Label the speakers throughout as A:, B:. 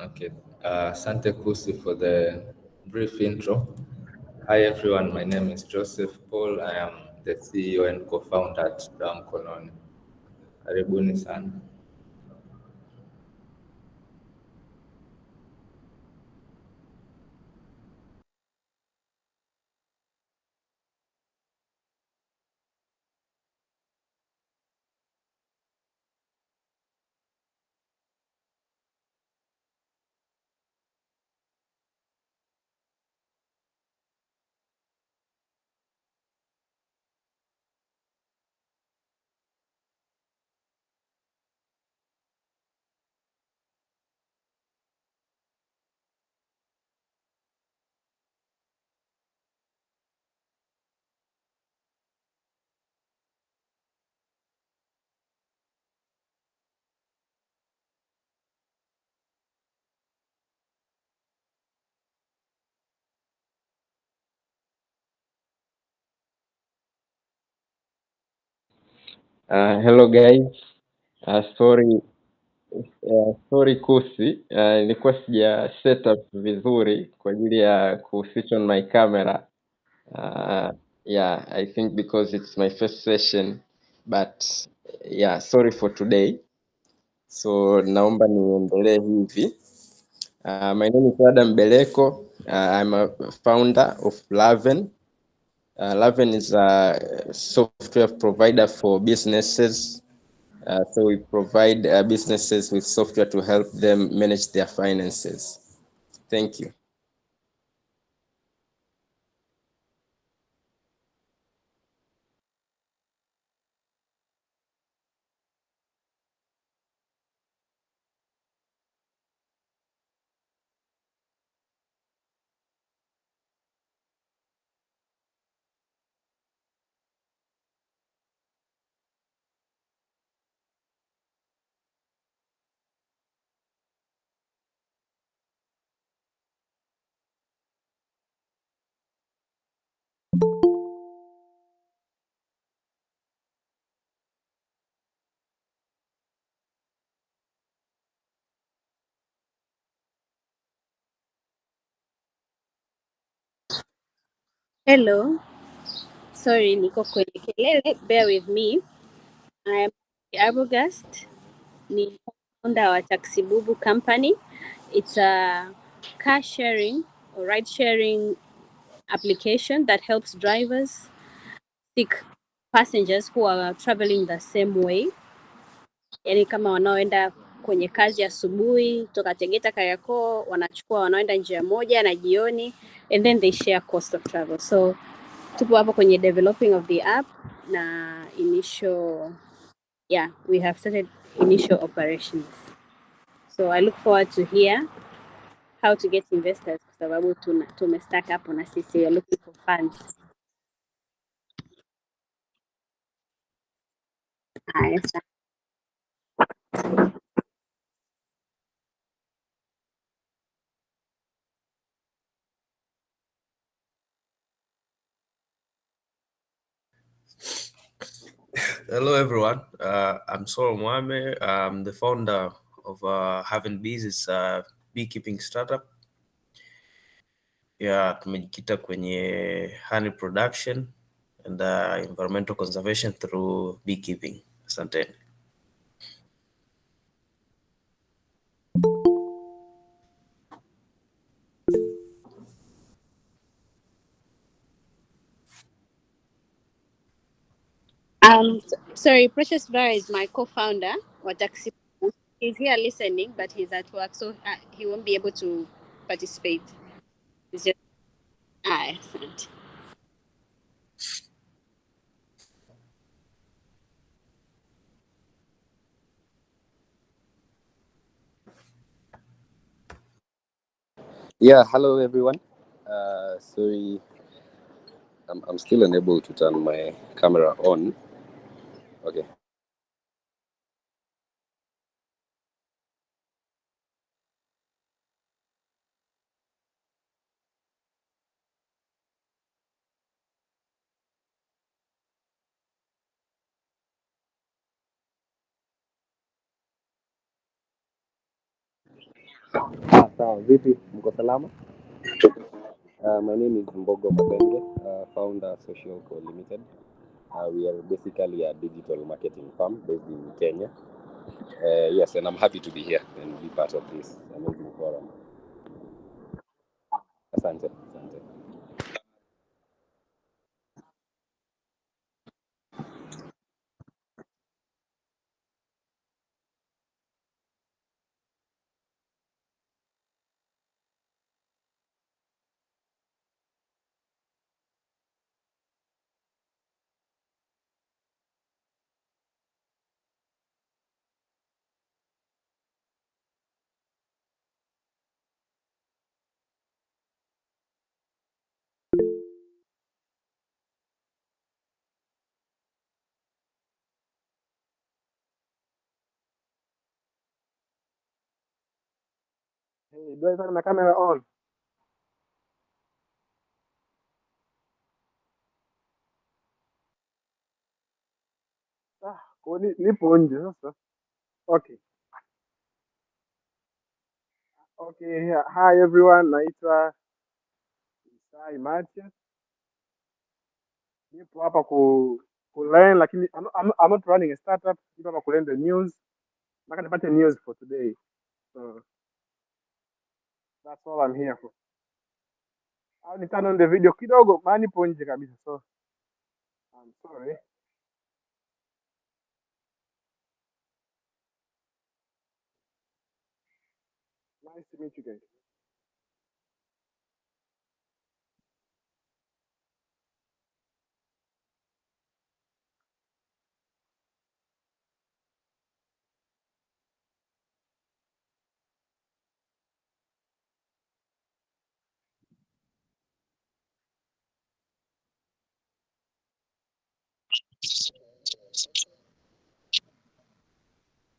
A: Okay. Asante Kusi for the brief intro. Hi everyone, my name is Joseph Paul. I am the CEO and co-founder at Dawa Mkononi. Karibuni sana.
B: Hello guys. Sorry Kusi, nilikuwa sija set up vizuri kwa ajili ya ku-switch on my camera. Yeah, I think because it's my first session, but yeah, sorry for today. So naomba niendelee hivi. My name is Adam Beleko. I'm a founder of Laven. Laven is a software provider for businesses. So we provide businesses with software to help them manage their finances. Thank you.
C: Hello, sorry niko kwenye kelele, bear with me. I am Arbogast, ni founder wa Taxi Bubu Company. It's a car sharing or ride sharing application that helps drivers seek passengers who are traveling the same way, yaani kama wanaoenda kwenye kazi asubuhi toka Tegeta Kariakoo, wanachukua wanaoenda njia moja na jioni, and then they share cost of travel. So tupo hapo kwenye developing of the app na we have started initial operations. So I look forward to hear how to get investors kwa sababu tumestack hapo na sisi, we are looking for funds. Haya,
D: Hello, everyone. I'm Soro Mwame. I'm the founder of Having Bees. It's a beekeeping startup. Tumejikita kwenye honey production and environmental conservation through beekeeping. Asante.
C: sorry, Precious Vera is my co-founder wa Taxi. He's here listening, but he's at work, so he won't be able to participate. It's just excellent.
E: Yeah, hello everyone. Sorry, I'm still unable to turn my camera on. Okay. Sawa, vipi? Mko salama? My name is Mbogo Mabenge, founder Social Co Limited. We are basically a digital marketing firm based in Kenya. Yes, and I'm happy to be here and be part of this amazing forum. Asante.
F: Hey, do I turn my camera on? Nipo nje sasa. Okay. Okay, yeah. Hi everyone, naitwa Isai Matias. Nipo hapa ku learn lakini I'm not running a startup. Nipo hapa ku learn the news. Nataka nipate news for today. So that's all I'm here for. Au ni turn on the video kidogo, maana nipo nje kabisa. So I'm sorry. Nice to meet you guys.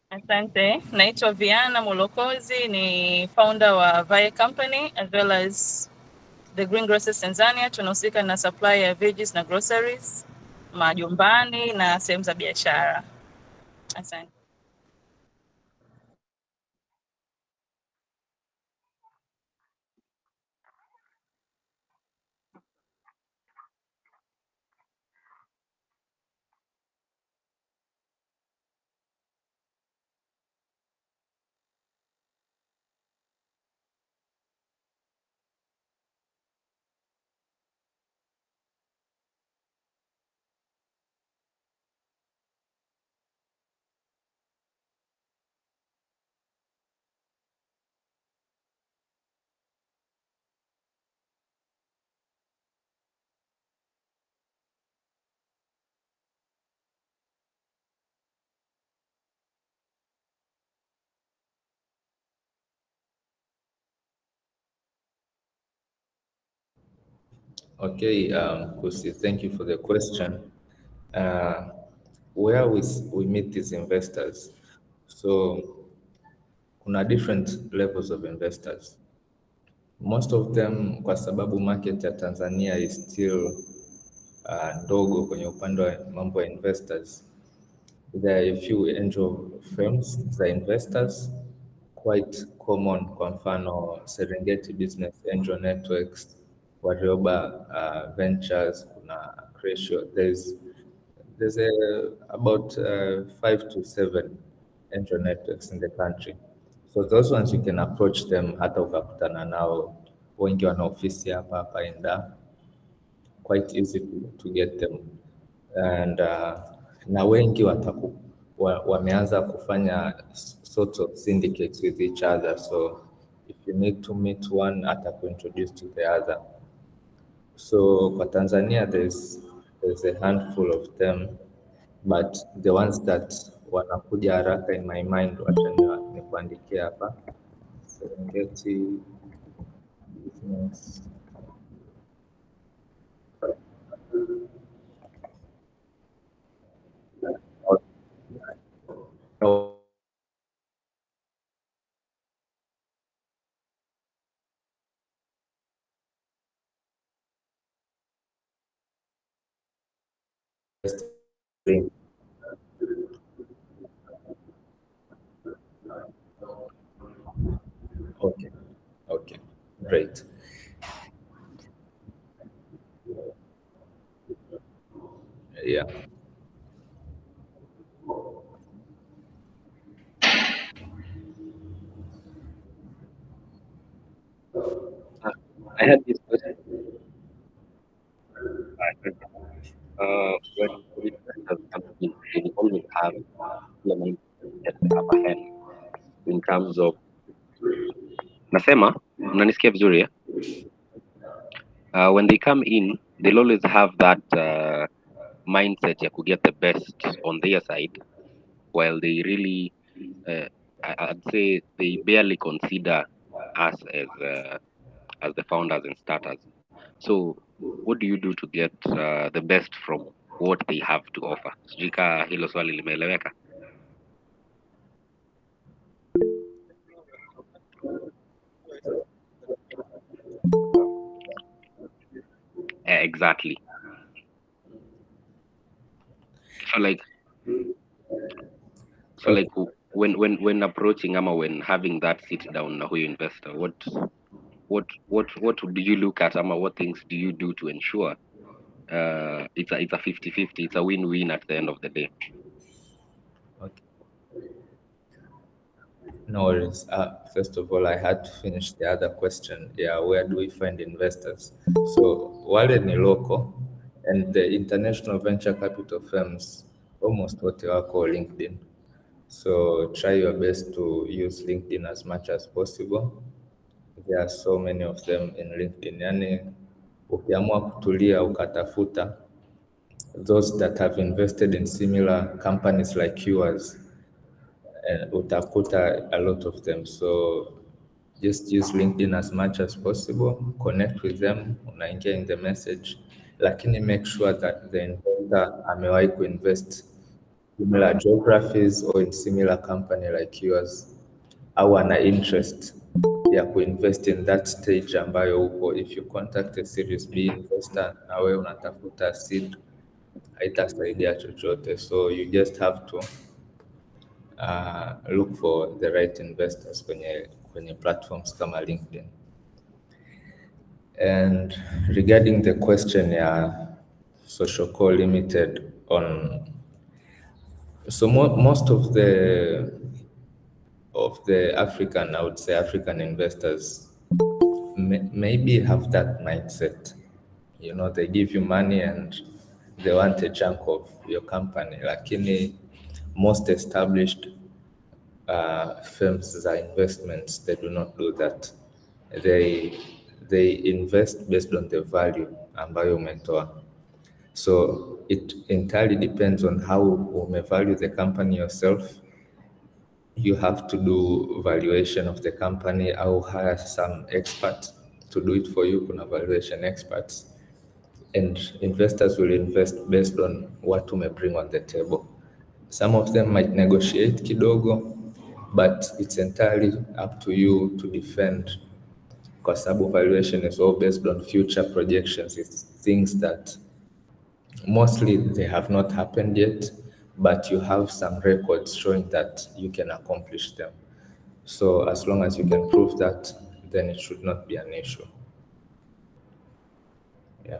G: Asante, naitwa Viana Mulokozi, ni founder wa Via Company as well as the Green Grocers Tanzania. Tunahusika na supply ya veggies na groceries majumbani na sehemu za biashara. Asante.
A: Okay, Kusi, thank you for the question. Where we meet these investors, so kuna different levels of investors. Most of them, kwa sababu market ya Tanzania is still ndogo kwenye upande wa mambo ya investors, there are a few angel firms za investors quite common, kwa mfano Serengeti Business Angel Networks, Warioba Ventures, kuna Crescio. There's about 5 to 7 angel networks in the country. So those ones you can approach them, hata ukakutana nao, wengi wana ofisi hapa in Dar, quite easy to get them. And na wengi wameanza kufanya sorts of syndicates with each other, so if you need to meet one, atakuintroduce to the other. So kwa Tanzania there's a handful of them, but the ones that wanakuja haraka in my mind, wacha nikuandikia hapa. Serengeti Business Okay, great. Yeah.
E: I had this question. When investors come in, they always have the upper hand in terms of. Nasema, mnanisikia vizuri ya? When they come in, they'll always have that mindset ya could get the best on their side, while they really, I'd say, they barely consider us as the founders and starters. So, what do you do to get the best from what they have to offer? Sijui ka hilo swali limeeleweka. Exactly. So like when approaching ama when having that sit down na huyo investor, what do you look at ama what things do you do to ensure it's a 50-50, it's a win-win at the end of the day?
A: Okay. No worries. First of all, I had to finish the other question. Yeah, where do we find investors? So wale ni local, and the international venture capital firms, almost wote wako LinkedIn. So try your best to use LinkedIn as much as possible. There are so many of them in LinkedIn. Yani, ukiamua kutulia ukatafuta those that have invested in similar companies like yours, utakuta a lot of them. So just use LinkedIn as much as possible, connect with them, unaingia in the message, lakini make sure that the investor amewahi kuinvest similar geographies or in similar company like yours, au ana interest ya kuinvest in that stage ambayo uko. If you contact a Series B investor na wewe unatafuta seed, haitasaidia chochote. So you just have to look for the right investors kwenye platforms kama LinkedIn. And regarding the question ya Social Co Limited on, so most of the African, I would say African investors maybe have that mindset. You know, they give you money and they want a chunk of your company. Lakini most established firms za investments, they do not do that. They invest based on the value ambayo umetoa. So it entirely depends on how you value the company yourself. You have to do valuation of the company or hire some expert to do it for you. Kuna valuation experts. and investors will invest based on what you may bring on the table. Some of them might negotiate kidogo, but it's entirely up to you to defend, kwa sababu valuation is all based on future projections. It's things that mostly they have not happened yet, but you have some records showing that you can accomplish them. So as long as you can prove that, then it should not be an issue. Yeah.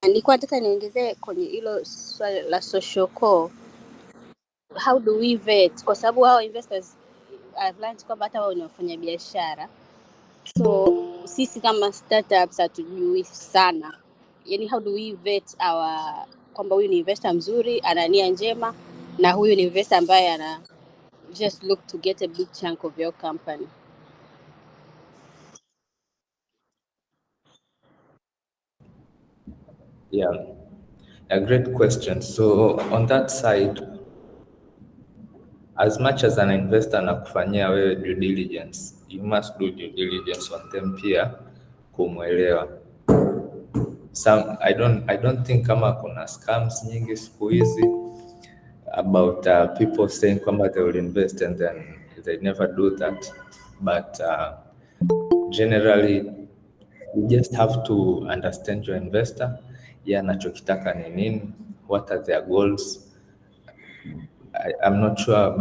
C: Nilikuwa nataka niongezee kwenye hilo swali la social call. How do we vet? Kwa sababu hao investors I've learned kwamba hata wao ni wafanya biashara. So sisi kama startups hatujui sana. Yaani how do we vet our kwamba huyu ni investor mzuri, ana nia njema, na huyu ni investor ambaye ana just look to get a big chunk of your company?
A: Yeah, a great question. So on that side, as much as an investor anakufanyia wewe due diligence, you must do due diligence on them pia kumwelewa. I don't think kama kuna scams nyingi siku hizi about people saying kwamba they will invest and then they never do that, but generally you just have to understand your investor, anachokitaka ni nini, what are their goals. I'm not sure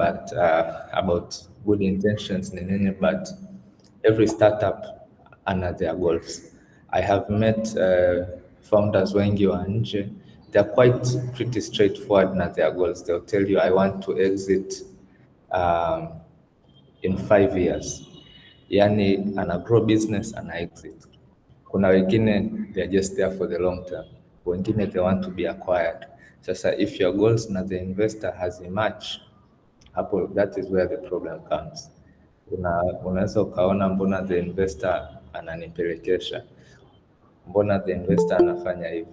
A: about good intentions ni nini, but every startup ana their goals. I have met founders wengi wa nje, they're quite pretty straightforward na their goals. They'll tell you, I want to exit in 5 years. Yani ana grow business, ana exit. Kuna wengine they're just there for the long term, wengine they want to be acquired. Sasa if your goals na the investor has a match, hapo that is where the problem comes. Unaweza ukaona mbona the investor ananipelekesha, mbona the investor anafanya hivi,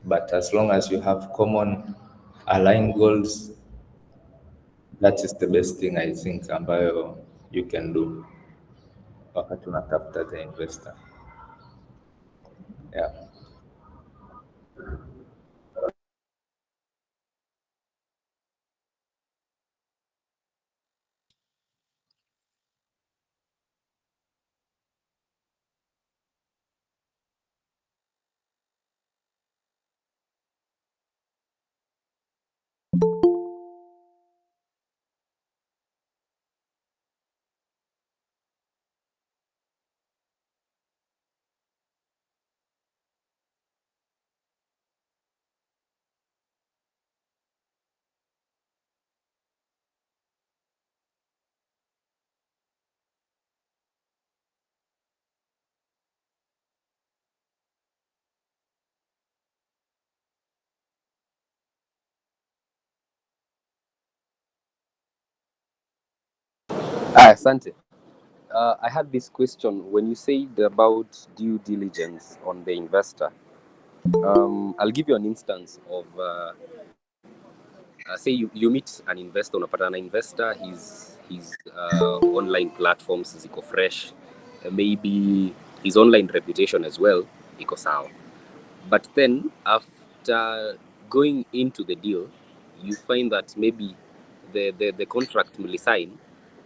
A: but as long as you have common aligned goals, that is the best thing I think ambayo you can do wakati unatafuta the investor. Yeah.
E: Asante. I had this question when you said about due diligence on the investor. I'll give you an instance of say you meet an investor, unapata an investor, his online platforms ziko fresh, maybe his online reputation as well iko sawa, but then after going into the deal you find that maybe the contract mlisign,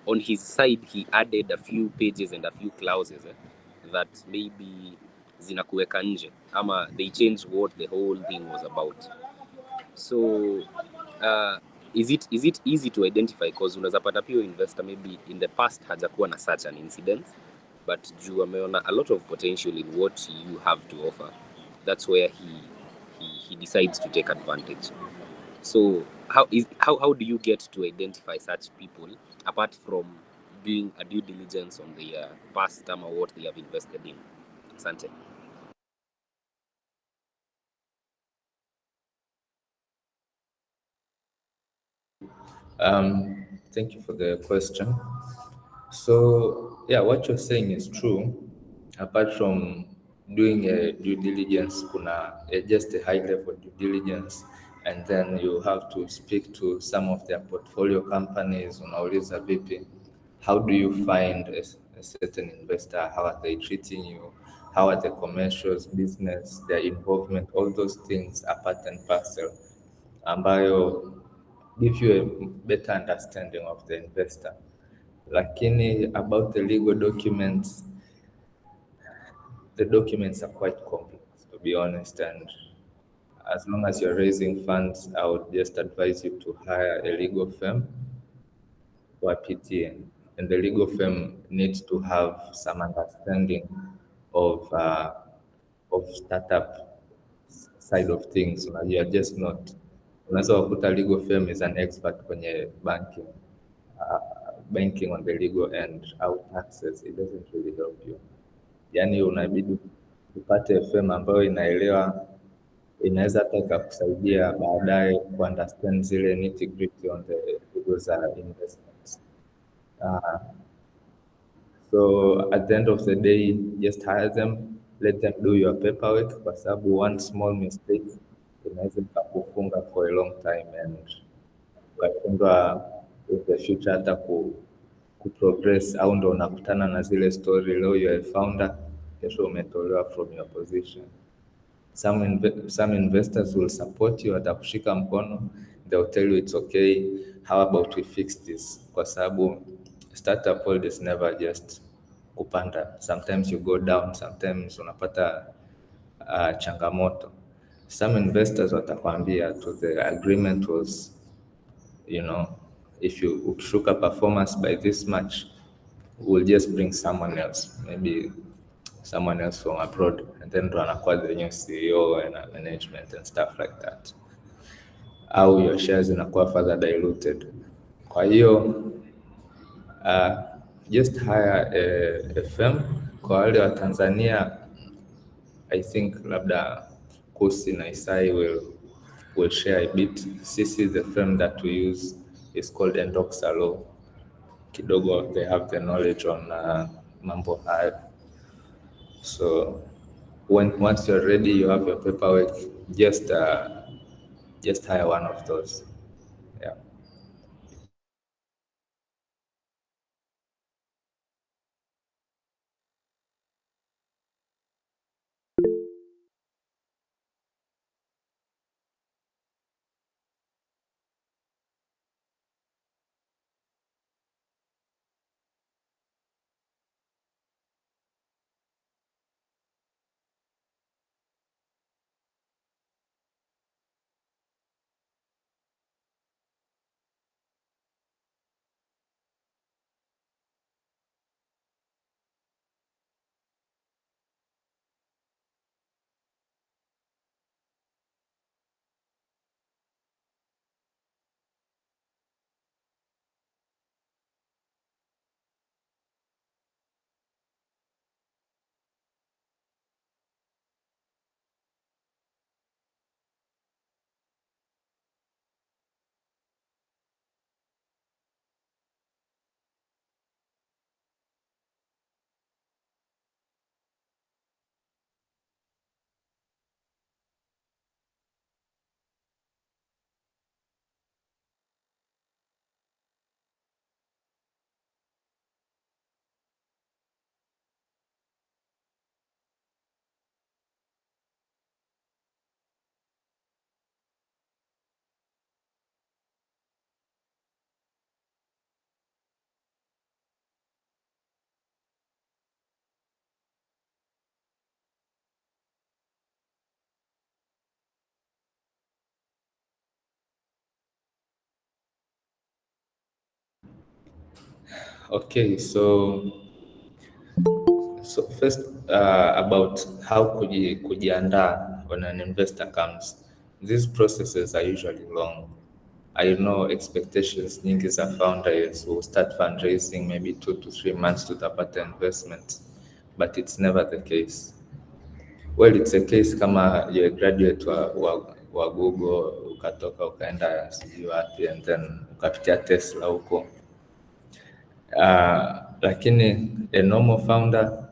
E: on his side he added a few pages and a few clauses that maybe zinakuweka nje ama they changed what the whole thing was about. So is it easy to identify? Because unaweza pata pia investor maybe in the past hajakuwa na such an incident, but juu ameona a lot of potential in what you have to offer, that's where he decides to take advantage. So how do you get to identify such people apart from doing a due diligence on their past or what they have invested in? Asante.
A: Thank you for the question. So yeah, what you're saying is true. Apart from doing a due diligence, just a high level due diligence, and then you have to speak to some of their portfolio companies. Unauliza vipi, how do you find a certain investor? How are they treating you? How are the commercials, business, their involvement? All those things are part and parcel, ambayo give you a better understanding of the investor. Lakini about the legal documents, the documents are quite complex, to be honest, and as long as you're raising funds, I would just advise you to hire a legal firm or PTA. And the legal firm needs to have some understanding of startup side of things. You are just not, unaweza kukuta legal firm is an expert kwenye banking on the legal end, out taxes, it doesn't really help you. Yani unabidi upate firm ambayo inaweza hata ikakusaidia baadaye kuunderstand zile nitty-gritty on the legal za investments. So at the end of the day, just hire them, let them do your paperwork, kwa sababu one small mistake inaweza ikakufunga for a long time and ukashindwa in the future hata kuprogress, au ndo unakutana na zile story, leo you are a founder, kesho umetolewa from your position. Some investors will support you, watakushika mkono, they'll tell you it's okay, how about we fix this? Kwa sababu startup world is never just kupanda. Sometimes you go down, sometimes unapata changamoto. Some investors watakwambia the agreement was, if you ukishuka performance by this much, we'll just bring someone else, maybe someone else from abroad, and then run acquire the new CEO and management and stuff like that. Au your shares inakuwa further diluted. Kwa hiyo just hire a firm. Kwa wale wa Tanzania, I think labda Kusi na Isai will share a bit. Sisi, the firm that we use is called Endoxa Law. Kidogo they have the knowledge on mambo haya. So once you're ready, you have your paperwork, just hire one of those. Yeah. Okay, so first about how kujiandaa when an investor comes. These processes are usually long. I know expectations nyingi za founders will start fundraising maybe 2 to 3 months to tutapata investment, but it's never the case. Well, it's a case kama you're a graduate wa wa Google, ukatoka ukaenda sijui wapi, and then ukapitia Tesla huko. Lakini a normal founder,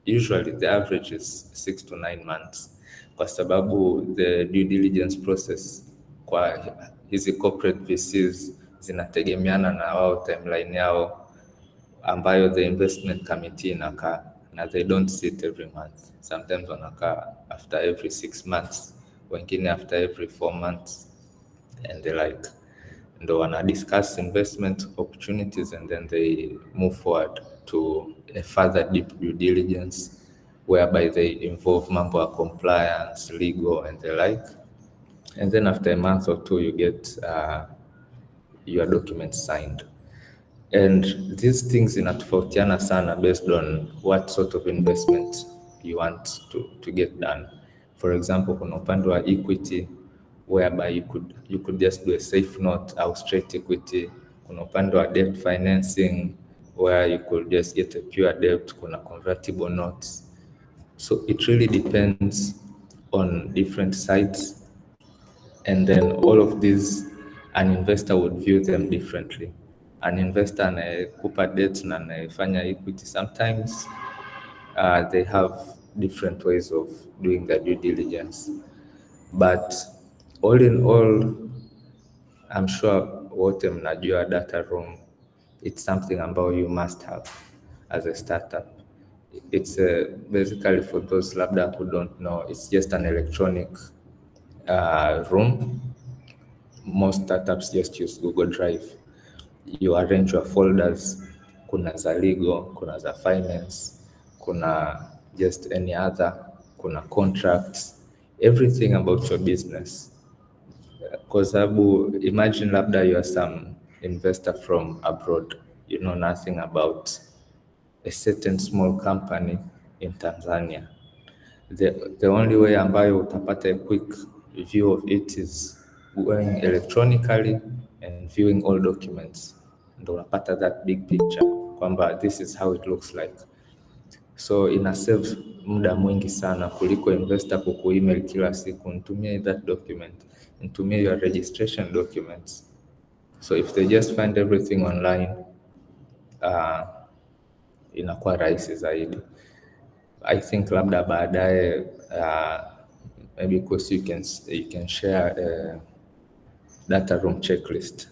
A: usually the average is 6 to 9 months, kwa sababu the due diligence process kwa hizi corporate VCs zinategemeana na wao timeline yao ambayo the investment committee inakaa, na they don't sit every month. Sometimes wanakaa after every 6 months, wengine after every 4 months, and they like ndo wana discuss investment opportunities, and then they move forward to a further deep due diligence whereby they involve mambo ya compliance, legal, and the like. And then after a month or two, you get your documents signed. And these things inatofautiana sana based on what sort of investment you want to get done. For example, kuna upande wa equity whereby you could just do a safe note or straight equity. Kuna upande wa debt financing where you could just get a pure debt. Kuna convertible notes. So it really depends on different sites, and then all of these, an investor would view them differently. An investor anayekupa debt na anayefanya equity, sometimes they have different ways of doing their due diligence. But all in all, I'm sure wote mnajua data room. It's something about you must have as a startup. It's basically, for those labda who don't know, it's just an electronic room. Most startups just use Google Drive. You arrange your folders. Kuna za legal, kuna za finance, kuna just any other, kuna contracts, everything about your business. Kwa sababu imagine labda you are some investor from abroad, you know nothing about a certain small company in Tanzania. The only way ambayo utapata a quick view of it is going electronically and viewing all documents. Ndo unapata that big picture kwamba this is how it looks like. So ina save muda mwingi sana kuliko investor kukuemail kila siku, nitumie that document, nitumie your registration documents. So if they just find everything online, inakuwa rahisi zaidi. I think labda baadaye maybe because you can share a data room checklist,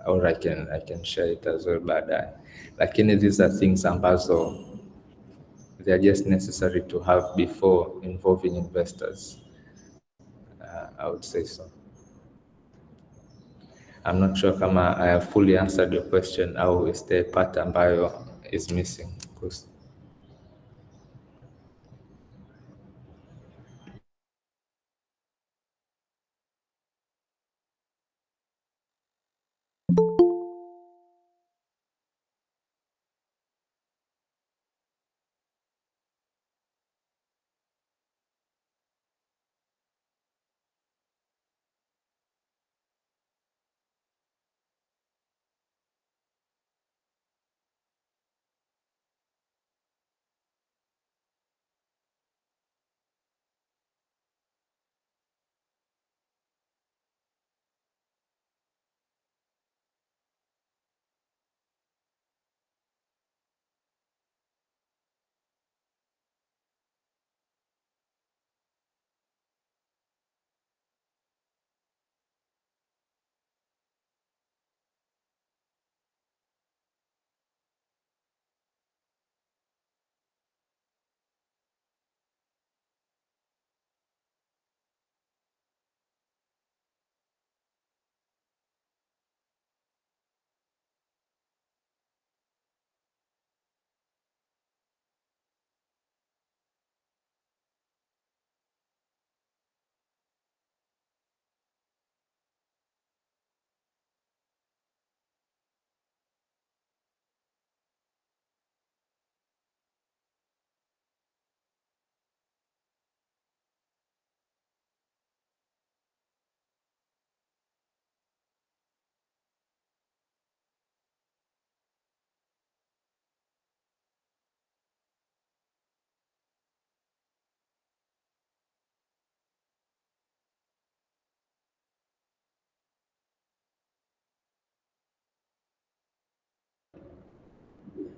A: or I can share it as well baadaye. Lakini these are things ambazo they are just necessary to have before involving investors. I would say so. I'm not sure kama I have fully answered your question au is there a part ambayo is missing.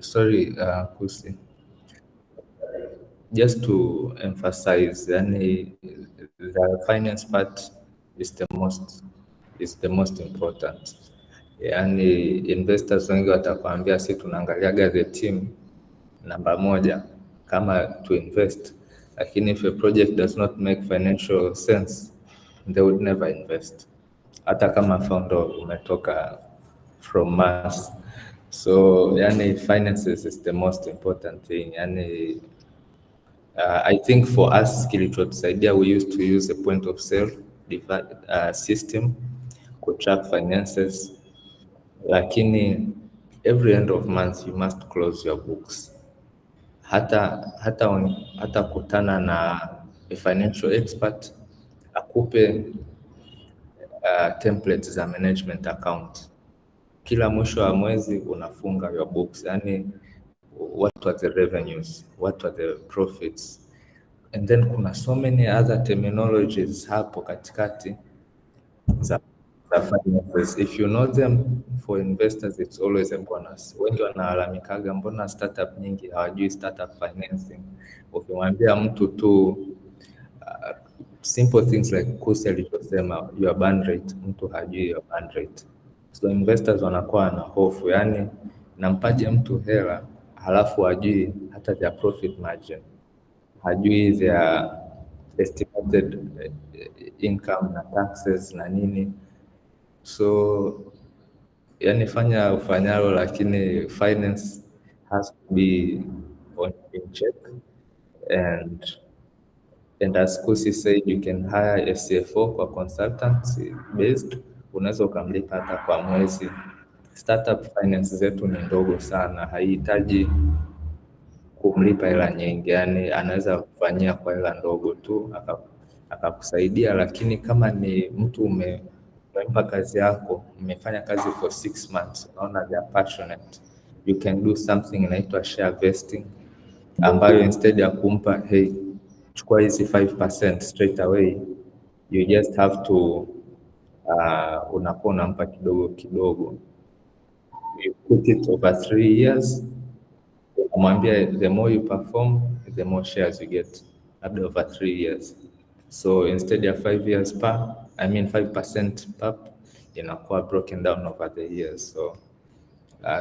A: sorry, Kusi. Just to emphasize, yani, the finance part is the most important. Yani investors wengi watakwambia si tunaangaliaga the team namba moja kama to invest, lakini if a project does not make financial sense, they would never invest, hata kama founder umetoka from Mars. So yani finances is the most important thing. Yani I think for us kilichotusaidia, we used to use a point of sale system to track finances, lakini every end of month you must close your books. Hata kutana na a financial expert akupe templates za management account. Kila mwisho wa mwezi unafunga your books, yani what are the revenues, what are the profits, and then kuna so many other terminologies hapo katikati za finances. If you know them, for investors it's always a bonus. Wengi wanalalamikaga mbona startup nyingi hawajui startup financing. Ukimwambia mtu tu simple things like Kusi alivyosema your burn rate, mtu hajui your burn rate. So investors wanakuwa na hofu, yani nampaje mtu hela halafu hajui hata their profit margin, hajui their estimated income na taxes na nini. So yani fanya ufanyalo, lakini finance has to be in check. And as Kusi said, you can hire a CFO kwa consultancy based, unaweza ukamlipa hata kwa mwezi. Startup finance zetu ni ndogo sana, haihitaji kumlipa hela nyingi, yani anaweza kufanyia kwa hela ndogo tu akakusaidia. Lakini kama ni mtu umempa kazi yako, umefanya kazi for 6 months, unaona they are passionate, you can do something inaitwa share vesting, ambayo instead ya kumpa hey chukua hizi 5% straight away, you just have to unakuwa unampa kidogo kidogo, you put it over 3 years, unamwambia the more you perform the more shares you get, labda over 3 years. So instead ya 5 years 5% per, inakuwa broken down over the years. So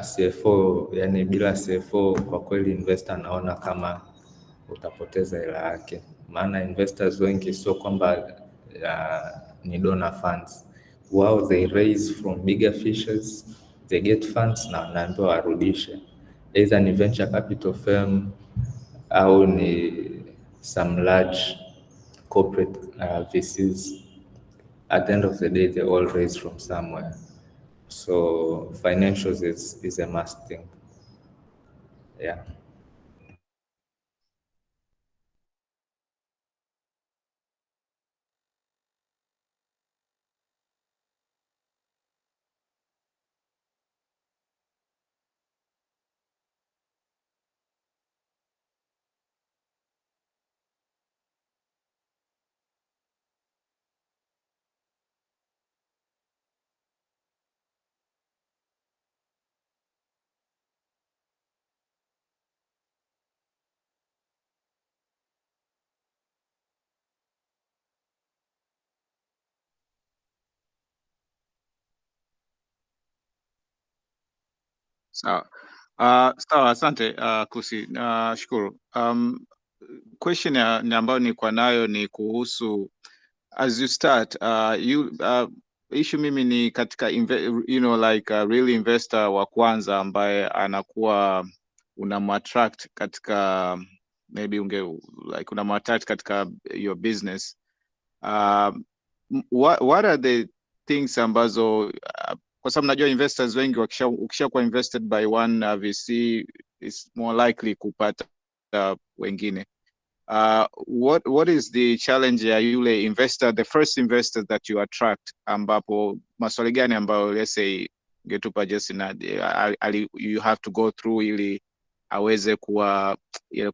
A: CFO, yani bila CFO kwa kweli investor anaona kama utapoteza hela yake, maana investors wengi sio kwamba ni donor funds. Wao they raise from bigger fishes, they get funds na wanaambiwa warudishe, either ni venture capital firm au ni some large corporate VCs. At the end of the day they all raise from somewhere. So financials is a must thing. Yeah.
H: Sawa. Sawa, asante Kusi. Shukuru. Question ambayo nilikuwa nayo ni kuhusu as you start issue mimi ni katika like a real investor wa kwanza ambaye anakuwa unamwattract katika maybe unamwattract katika your business. What are the things ambazo kwa sababu najua investors wengi ukishakuwa invested by one VC is more likely kupata wengine. What is the challenge ya yule investor, the first investor that you attract, ambapo maswali gani ambayo let's say ungetupa just you have to go through ili aweze kuwa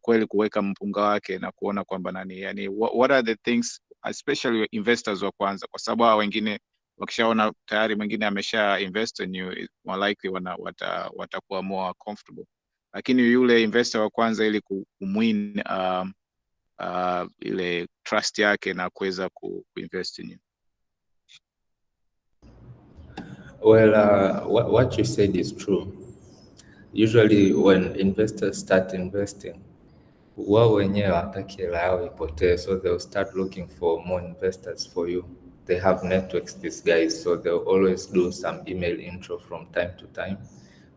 H: kweli kuweka mpunga wake na kuona kwamba nani, yani what are the things especially investors wa kwanza, kwa sababu hao wengine wakishaona tayari mwingine amesha invest in you more likely watakuwa more comfortable. lakini yule investor wa kwanza ili kumwin ile trust yake na kuweza kuinvest in you.
A: Well, what you said is true. Usually when investors start investing, wao wenyewe hawataki hela yao ipotee, so they'll start looking for more investors for you. They have networks, these guys, so they'll always do some email intro from time to time.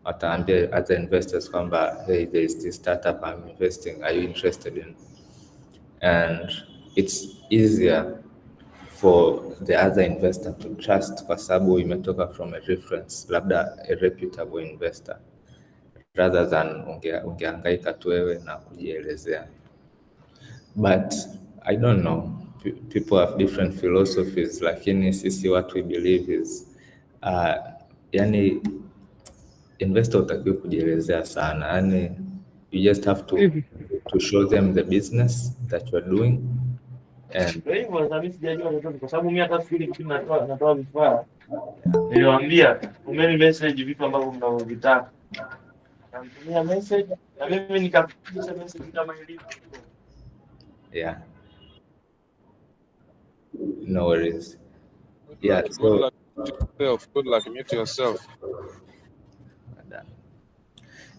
A: Wataambia other investors kwamba, hey, there's this startup I'm investing, are you interested in? And it's easier for the other investor to trust kwa sababu imetoka from a reference, labda a reputable investor, rather than ungehangaika tu wewe na kujielezea. But I don't know, people have different philosophies, lakini sisi what we believe is yani investor utakiwa kujielezea sana, yani you just have to show them the business that you are doing. And
I: kwa sababu mimi hata fikiri kitu natoa vifaa niliwaambia umeni message vitu ambavyo mnavyovitaka, namtumia message na mimi nikafikisha message kama ilivyo.
A: Yeah, no worries. Yeah, so
J: good luck, mute yourself.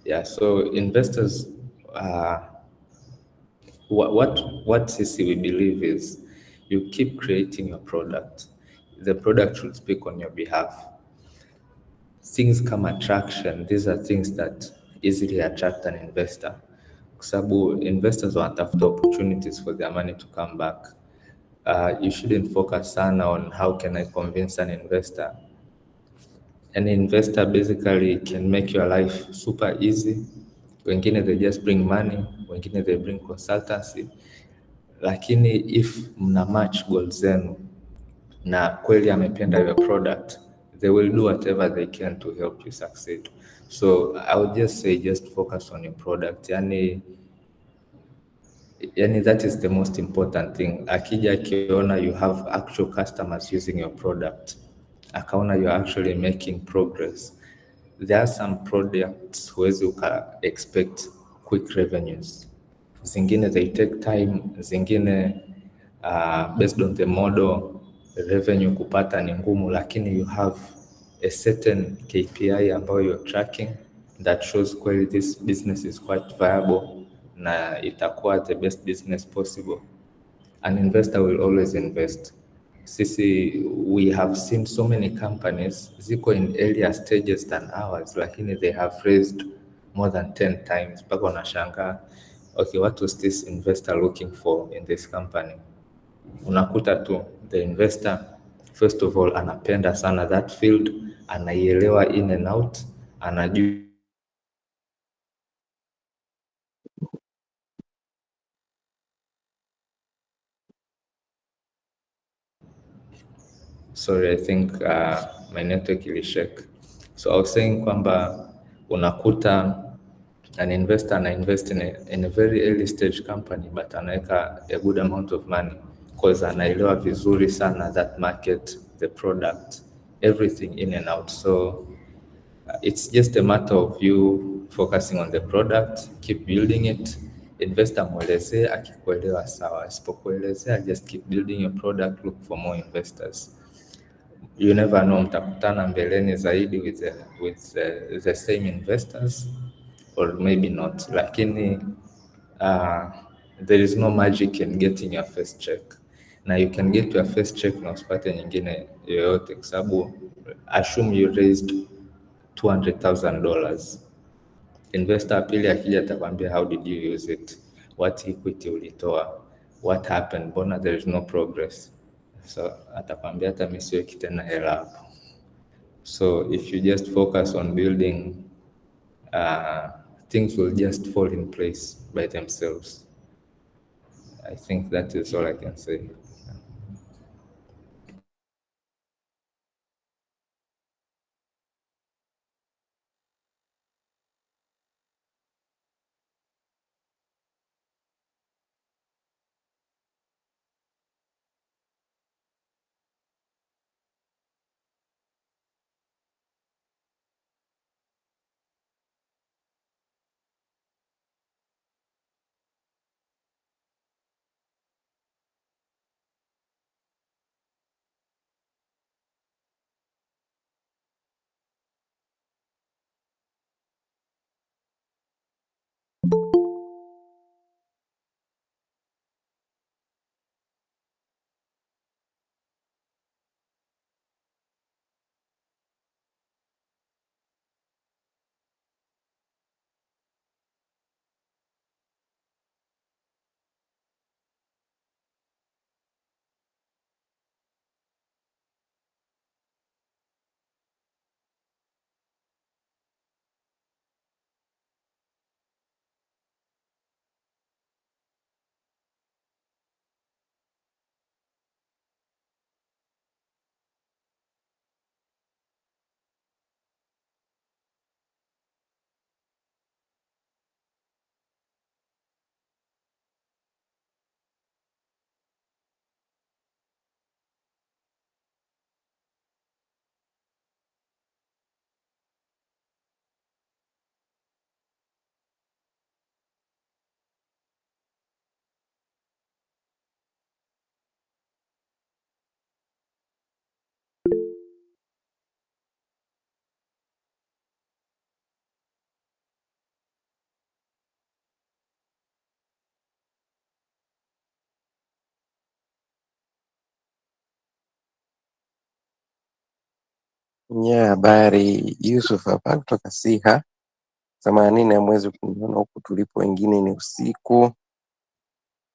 A: Yeah, so investors, what CC we believe is you keep creating your product. The product should speak on your behalf. Things come attraction. These are things that easily attract an investor. Kwa sababu investors wanatafuta opportunities for their money to come back. You shouldn't focus sana on how can I convince an investor. An investor basically can make your life super easy. Wengine they just bring money, wengine they bring consultancy. Lakini if mna match goals zenu na kweli amependa your product, they will do whatever they can to help you succeed. So I would just say just focus on your product. Yani that is the most important thing. Akija akiona you have actual customers using your product, akaona you're actually making progress. There are some products huwezi uka expect quick revenues. Zingine they take time, zingine based on the model, revenue kupata ni ngumu, lakini you have a certain KPI ambayo you're tracking that shows kweli this business is quite viable na itakuwa the best business possible. An investor will always invest. Sisi, we have seen so many companies ziko in earlier stages than ours, lakini they have raised more than 10 times. Mpaka wanashangaa, okay, what was this investor looking for in this company? Unakuta tu the investor first of all anapenda sana that field, anaielewa in and out, anajua Sorry, I think my network ilishake. So I was saying kwamba unakuta an investor ana invest in a very early stage company, but anaweka a good amount of money because anaelewa vizuri sana that market, the product, everything in and out. So it's just a matter of you focusing on the product, keep building it. Investor mwelezee, akikuelewa sawa, asipokuelezea just keep building your product, look for more investors. You never know, mtakutana mbeleni zaidi with the same investors or maybe not. Lakini there is no magic in getting your first check. Now you can get your first check na usipate nyingine yoyote kwa sababu assume you raised $200,000. Investor pili akija atakwambia how did you use it? What equity ulitoa? What happened? Mbona there is no progress? So atakwambia hata mimi siweki tena hela hapo. So if you just focus on building, things will just fall in place by themselves. I think that is all I can say.
K: Habari, Yusuf hapa kutoka Siha. Samanini hamwezi kuniona huku tulipo, wengine ni usiku.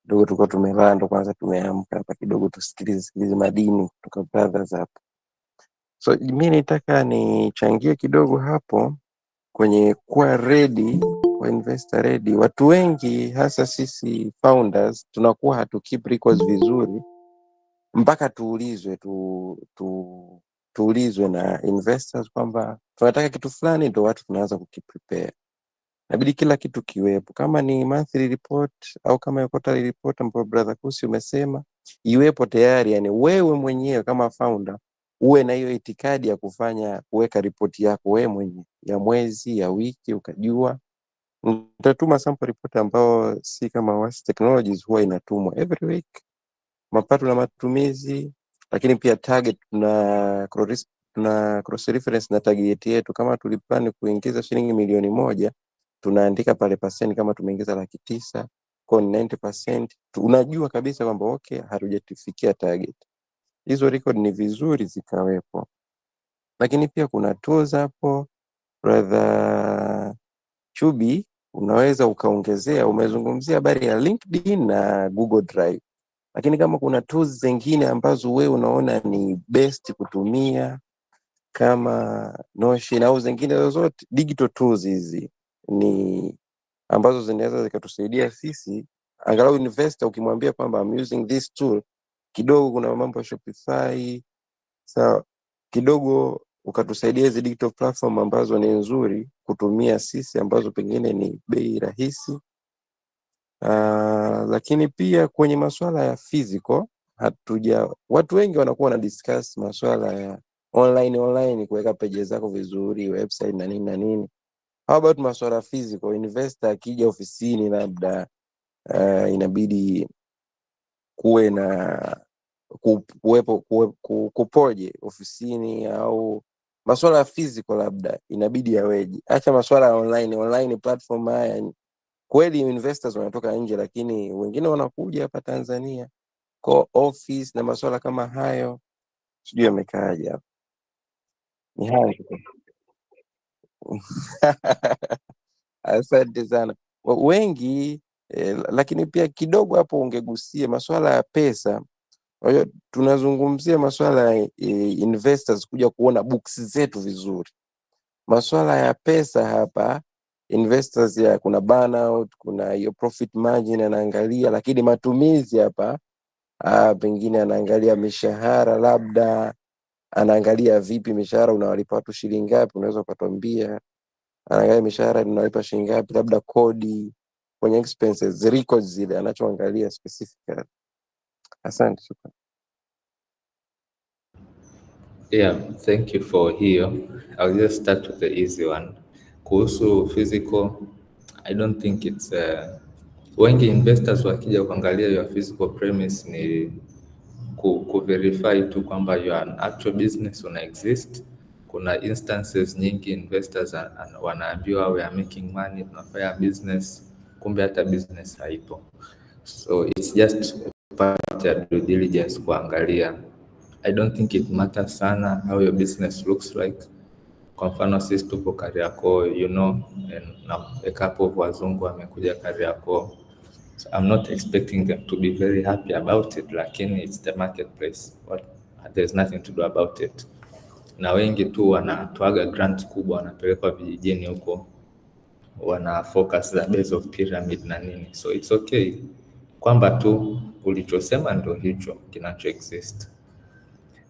K: Kidogo tulikuwa tumelala ndo kwanza tumeamka hapa kidogo tusikilize madini kutoka brothers hapa. So mimi nitaka nichangie kidogo hapo kwenye kuwa ready, kwa investor ready. Watu wengi hasa sisi founders tunakuwa hatu keep records vizuri mpaka tuulizwe na investors kwamba tunataka kitu fulani, ndo watu tunaanza kukiprepare. Inabidi kila kitu kiwepo, kama ni monthly report au kama ni quarterly report ambapo brother Kusi umesema iwepo tayari. Yani wewe mwenyewe kama founder uwe na hiyo itikadi ya kuweka report yako wewe mwenyewe ya mwezi, ya wiki, ukajua. Nitatuma sample report ambao si kama Wasi Technologies huwa inatumwa every week, mapato na matumizi, lakini pia target na cross reference na target yetu. Kama tuliplan kuingiza shilingi milioni 1, tunaandika pale percent kama tumeingiza 900,000 kwa 90%, unajua kabisa kwamba okay, hatujatifikia target. Hizo record ni vizuri zikawepo. Lakini pia kuna tools hapo brother Chubi, unaweza ukaongezea. Umezungumzia habari ya LinkedIn na Google Drive, lakini kama kuna tools zingine ambazo wewe unaona ni best kutumia kama Notion au zingine zozote, digital tools hizi ni ambazo zinaweza zikatusaidia sisi, angalau investor ukimwambia kwamba I'm using this tool, kidogo kuna mambo ya Shopify, so kidogo ukatusaidia hizi digital platform ambazo ni nzuri kutumia sisi, ambazo pengine ni bei rahisi. Lakini pia kwenye masuala ya physical watu wengi wanakuwa na discuss masuala ya online kuweka page zako vizuri, website na nini. How about masuala ya physical? Investor akija ofisini labda inabidi kuwe na kupoje ofisini, au masuala ya physical labda inabidi yaweje. Acha masuala ya online platform haya. Kweli investors wanatoka nje, lakini wengine wanakuja hapa Tanzania kwa office na masuala kama hayo, sijui yamekaaje hapa. Ni hayo. Asante sana. Wengi lakini pia kidogo hapo ungegusia masuala ya pesa. Kwa hiyo tunazungumzia masuala ya investors kuja kuona books zetu vizuri. Masuala ya pesa hapa investors kuna burnout, kuna hiyo profit margin anaangalia, lakini matumizi hapa pengine anaangalia mishahara, labda anaangalia vipi mishahara unawalipa watu shilingi ngapi, unaweza kutuambia. Anaangalia mishahara unawalipa shilingi ngapi, labda kodi kwenye expenses, records zile anachoangalia specifically. Asante.
A: Thank you for hiyo. I'll just start with the easy one. Kuhusu physical, I don't think it's wengi investors wakija kuangalia your physical premise ni kuverify tu kwamba you are an actual business, una exist. Kuna instances nyingi investors wanaambiwa we are making money, tunafanya business, kumbe hata business haipo. So it's just part ya due diligence kuangalia. I don't think it matters sana how your business looks like. Kwa mfano sisi tupo Kariakoo, and a couple of wazungu wamekuja Kariakoo. So I'm not expecting them to be very happy about it, lakini it's the marketplace. There's nothing to do about it. Na wengi tu wanatoaga grant kubwa, wanapelekwa vijijini huko, wana focus the base of pyramid na nini. So it's okay kwamba tu ulichosema ndio hicho kinacho exist.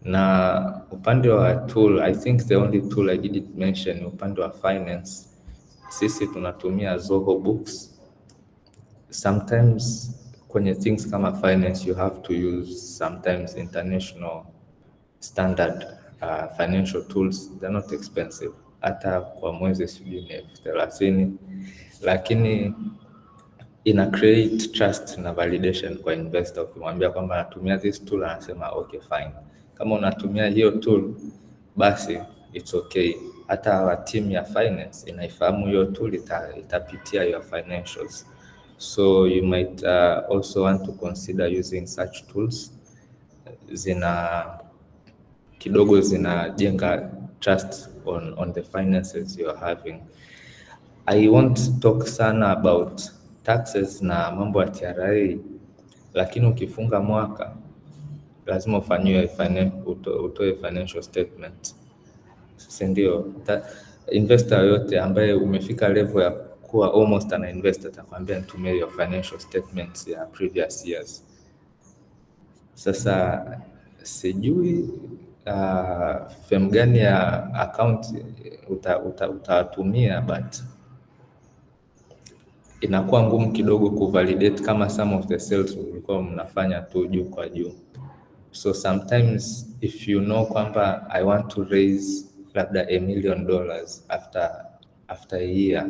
A: Na upande wa tool, I think the only tool I didn't mention upande wa finance, sisi tunatumia Zoho Books. Sometimes kwenye things kama finance you have to use sometimes international standard financial tools. They're not expensive. Hata kwa mwezi sijui ni 30,000, lakini ina create trust na validation kwa investor. Ukimwambia kwamba natumia this tool, anasema okay fine. Kama unatumia hiyo tool basi it's okay. Hata wa team ya finance inaifahamu hiyo tool, itapitia your financials. So you might also want to consider using such tools. Kidogo zinajenga trust on the finances you're having. I won't talk sana about taxes na mambo ya TRA, lakini ukifunga mwaka lazima ufanyiwe utoe financial statement. Si ndio? Investor yote ambaye umefika level ya kuwa almost an investor atakwambia nitumie your financial statements ya previous years. Sasa sijui firm gani ya account utatumia, but inakuwa ngumu kidogo kuvalidate kama some of the sales ulikuwa mnafanya tu juu kwa juu. So sometimes if you know kwamba I want to raise labda $1 million after a year,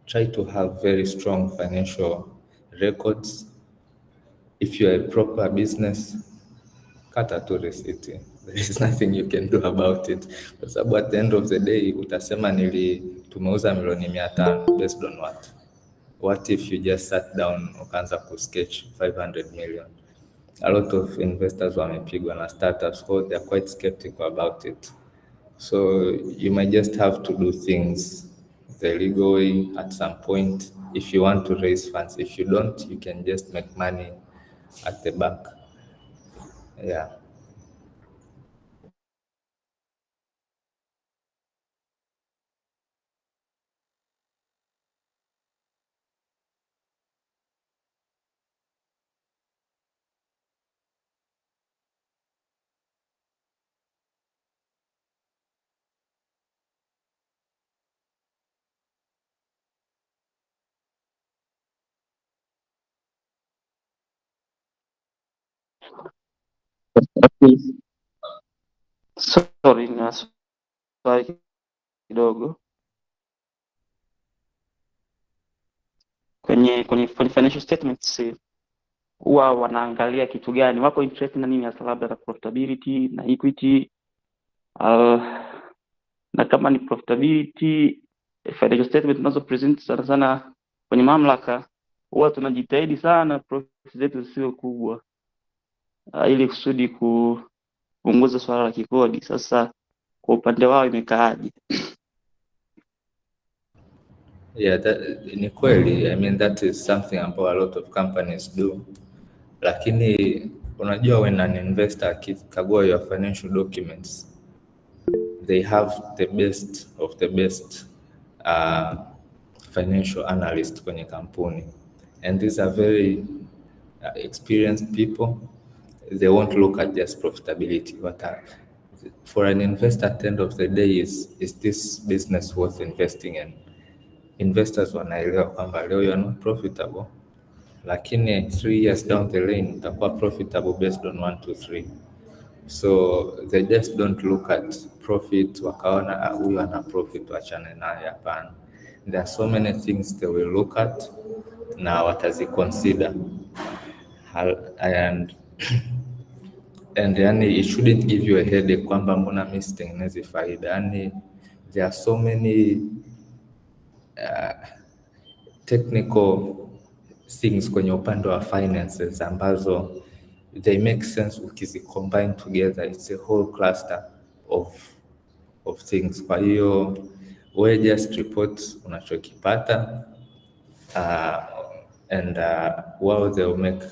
A: try to have very strong financial records. If you're a proper business, kata tu receipt. There is nothing you can do about it. Kwa sababu at the end of the day utasema tumeuza milioni 500 based on what? What if you just sat down ukaanza kusketch 500 million? A lot of investors wamepigwa na startups, so they're quite skeptical about it. So you might just have to do things the legal way at some point if you want to raise funds. If you don't, you can just make money at the bank. Yeah.
L: Sorry, na swali kidogo kwenye financial statements huwa wanaangalia kitu gani? Wako interested na nini hasa, labda na profitability na equity? Na kama ni profitability, financial statement tunazo present sana sana kwenye mamlaka, huwa tunajitahidi sana profit zetu zisiwe kubwa, ili kusudi kupunguza swala la kikodi. Sasa kwa upande wao imekaaje?
A: Yeah, ni kweli. I mean, that is something about a lot of companies do. Lakini unajua when an investor akikagua your financial documents, they have the best of the best financial analysts kwenye kampuni, and these are very experienced people. They won't look at just profitability. For an investor at the end of the day is this business worth investing in? Investors wanaelewa kwamba leo you are not profitable, lakini 3 years down the lane utakuwa profitable based on 1 to 3. So they just don't look at profit wakaona huyu ana profit wachane naye. Hapana, there are so many things they will look at na wataziconsider, and yani it shouldn't give you a headache kwamba mbona mimi sitengenezi faida. Yani there are so many technical things kwenye upande wa finances ambazo they make sense ukizicombine together. It's a whole cluster of things. Kwa hiyo we just report unachokipata, and wao they will make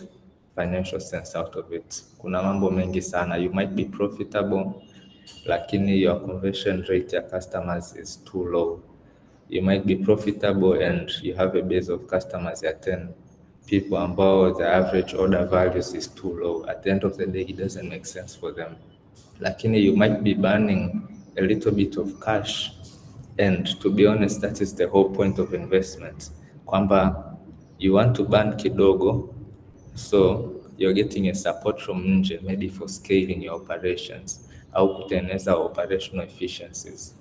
A: financial sense out of it. Kuna mambo mengi sana. You might be profitable, lakini your conversion rate ya customers is too low. You might be profitable and you have a base of customers at 10 people ambao the average order values is too low. At the end of the day, it doesn't make sense for them. Lakini you might be burning a little bit of cash, and to be honest, that is the whole point of investment. Kwamba you want to burn kidogo, so you're getting a support from nje, maybe for scaling your operations au kutengeneza operational efficiencies.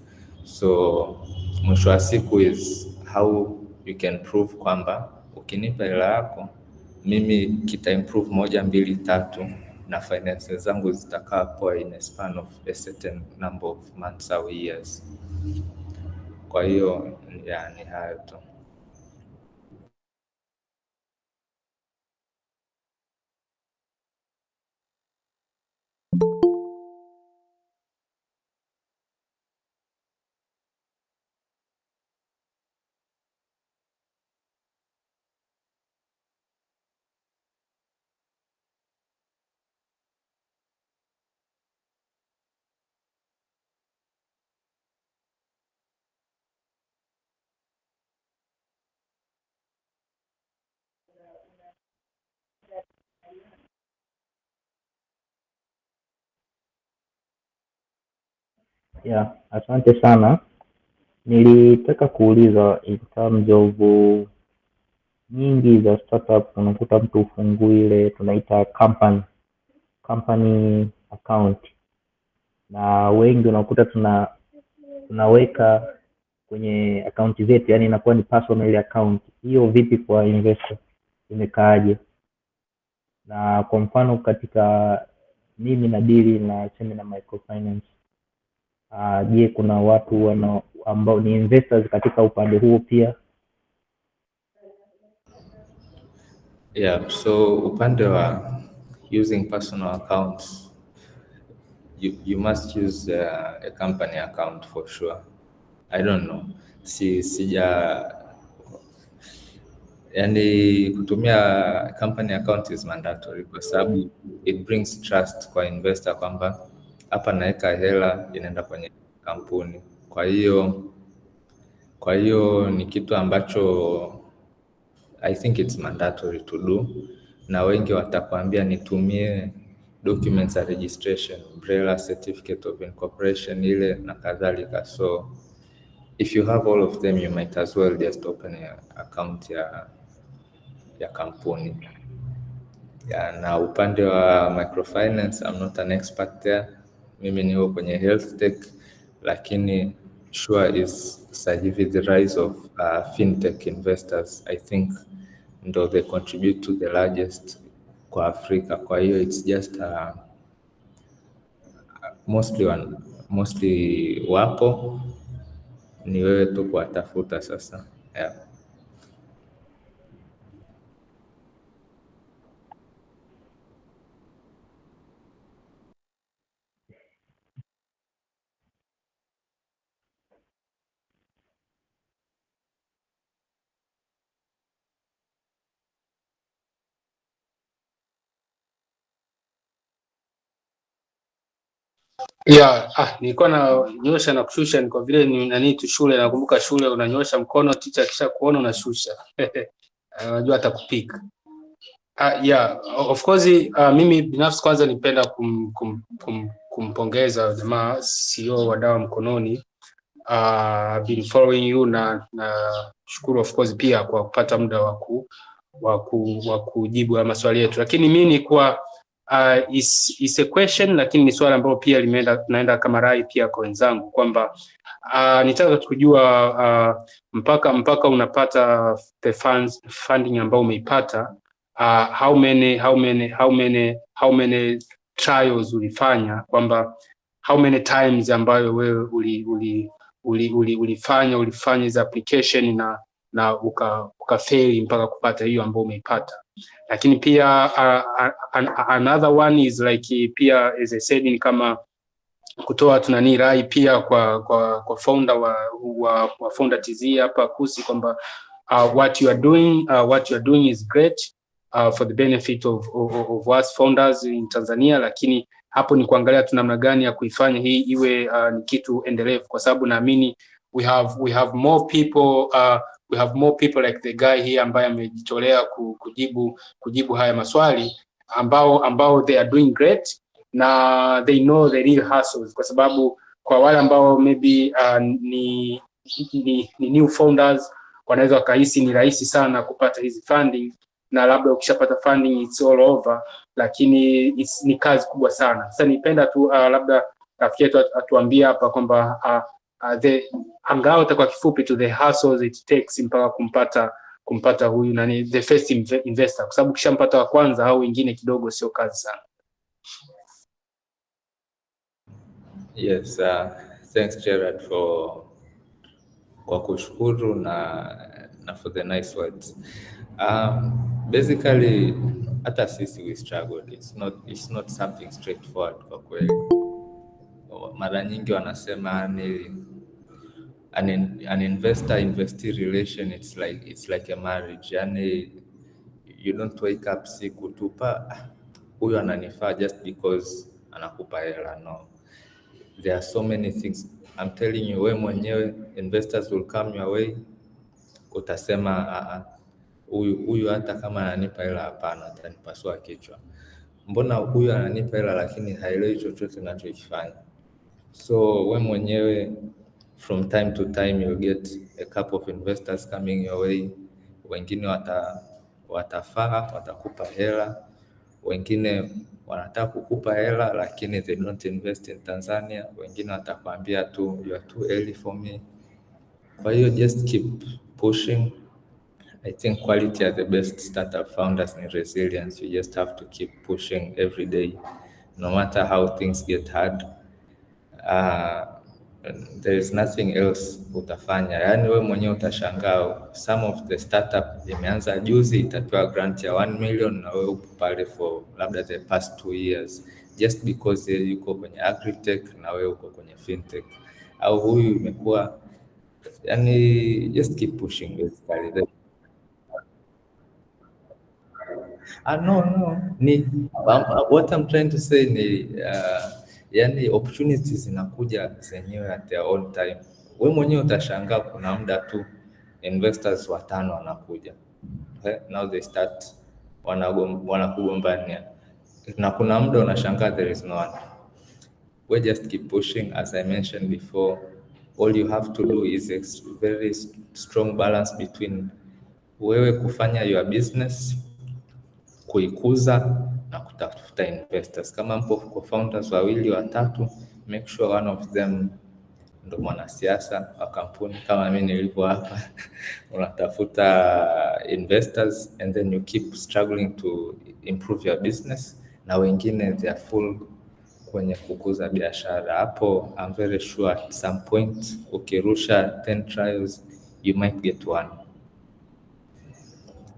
A: So mwisho wa siku is how you can prove kwamba ukinipa hela yako mimi kita improve 1, 2, 3 na finances zangu zitakaa poa in a span of a certain number of months au years. Kwa hiyo ni hayo tu.
M: Yeah, asante sana. Nilitaka kuuliza in terms of nyingi za startup unakuta mtu ufungui ile tunaita company account, na wengi unakuta tunaweka kwenye akaunti zetu, yani inakuwa ni personal account. Hiyo vipi kwa investor, imekaaje? Na kwa mfano katika mimi na dili na seminar microfinance, je, kuna watu ambao ni investors katika upande huo pia?
A: Yeah, so upande wa using personal accounts, you must use a company account for sure. I don't know, yani kutumia company account is mandatory kwa sababu it brings trust kwa investor kwamba hapa naweka hela inaenda kwenye kampuni. Kwa hiyo ni kitu ambacho I think it's mandatory to do, na wengi watakwambia nitumie documents za registration, BRELA, certificate of incorporation ile na kadhalika. So if you have all of them, you might as well just open an account ya kampuni. Na upande wa microfinance, I'm not an expert there. Mimi niko kwenye health tech, lakini sure is sasa hivi the rise of fintech investors, I think ndo they contribute to the largest kwa Afrika. Kwa hiyo it's just mostly wapo, ni wewe tu kuwatafuta sasa. Yeah.
N: Yeah, nilikuwa na nyosha na kushusha, ni kwa vile ni nani tu shule, nakumbuka shule unanyosha mkono, teacher kisha kuona unashusha. Unajua atakupika. Yeah, of course, mimi binafsi kwanza nipenda kumpongeza jamaa CEO wa Dawa Mkononi. Been following you na shukuru of course pia kwa kupata muda wa kujibu maswali yetu. Lakini mimi ni kwa is a question, lakini ni swali ambalo pia naenda kama rai pia kwa wenzangu kwamba nitaka kujua mpaka unapata the funding ambao umeipata, how many trials ulifanya, kwamba how many times ambayo wewe ulifanya hizo application na ukafail mpaka kupata hiyo ambayo umeipata. Lakini pia another one is like pia as I said, ni kama kutoa tunani rai pia kwa founder wa founder TZ hapa Kusi kwamba what you are doing is great for the benefit of us founders in Tanzania, lakini hapo ni kuangalia tu namna gani ya kuifanya hii iwe ni kitu endelevu, kwa sababu naamini we have more people like the guy here ambaye amejitolea kujibu haya maswali ambao they are doing great na they know the real hustles, kwa sababu kwa wale ambao maybe ni new founders wanaweza wakahisi ni rahisi sana kupata hizi funding, na labda ukishapata funding it's all over, lakini ni kazi kubwa sana. Sasa nipenda tu labda rafiki yetu atuambie hapa kwamba angao kwa kifupi to the hustles it takes mpaka kumpata huyu nani the first investor, kwa sababu kishampata wa kwanza au wengine kidogo sio kazi sana.
A: Yes, thanks Gerard kwa kushukuru na for the nice words. Basically hata sisi we struggled. It's not something straightforward kwa kweli. Mara nyingi wanasema an investor-investee relation, it's like a marriage. Yani you don't wake up siku tupa huyu ananifaa just because anakupa hela. No, there are so many things. I'm telling you, wewe mwenyewe investors will come your way, utasema huyu hata kama ananipa hela hapana, atanipasua kichwa. Mbona huyu ananipa hela lakini haelewi chochote ninachokifanya? So we mwenyewe from time to time you'll get a couple of investors coming your way. Wengine watafaa, watakupa hela. Wengine wanataka kukupa hela lakini they don't invest in Tanzania. Wengine watakwambia tu you are too early for me. Kwa hiyo just keep pushing. I think quality are the best startup founders in resilience. You just have to keep pushing every day, no matter how things get hard. There is nothing else utafanya. Yani wewe mwenyewe utashangaa, some of the startup imeanza juzi itapewa grant ya 1 million na wewe upo pale for labda the past 2 years just because yuko kwenye agritech na wewe uko kwenye fintech. Au huyu imekuwa, yani just keep pushing basically. No. What I'm trying to say ni yani opportunities zinakuja zenyewe at their own time. Wewe mwenyewe utashangaa kuna muda tu investors 5 wanakuja. Okay? Now they start wanakugombania. Na kuna muda unashangaa there is no one. We just keep pushing. As I mentioned before, all you have to do is a very strong balance between wewe kufanya your business, kuikuza na kutafuta investors. Kama mpo co-founders 2 3, make sure one of them ndo mwanasiasa wa kampuni kama mimi nilivyo hapa. Unatafuta investors and then you keep struggling to improve your business, na wengine they are full kwenye kukuza biashara. Hapo I'm very sure at some point ukirusha 10 trials you might get one.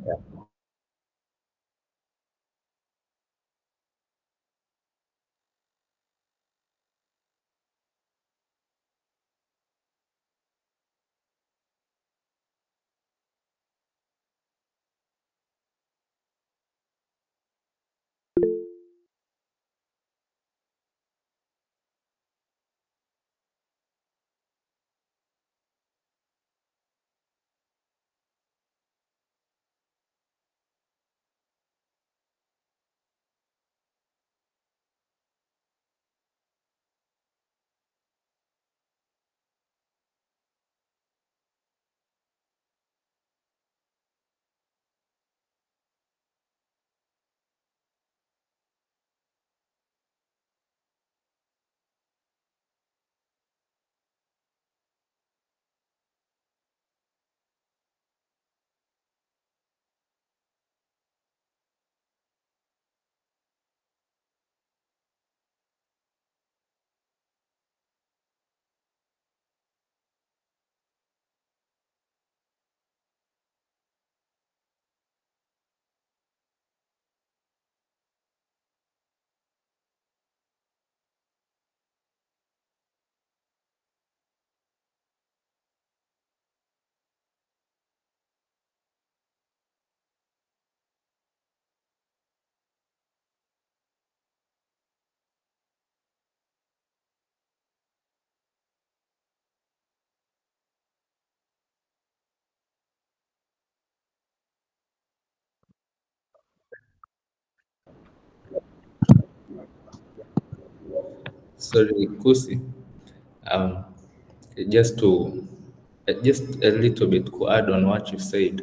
A: Yeah. Sorry, Kusi. Just a little bit to add on what you said.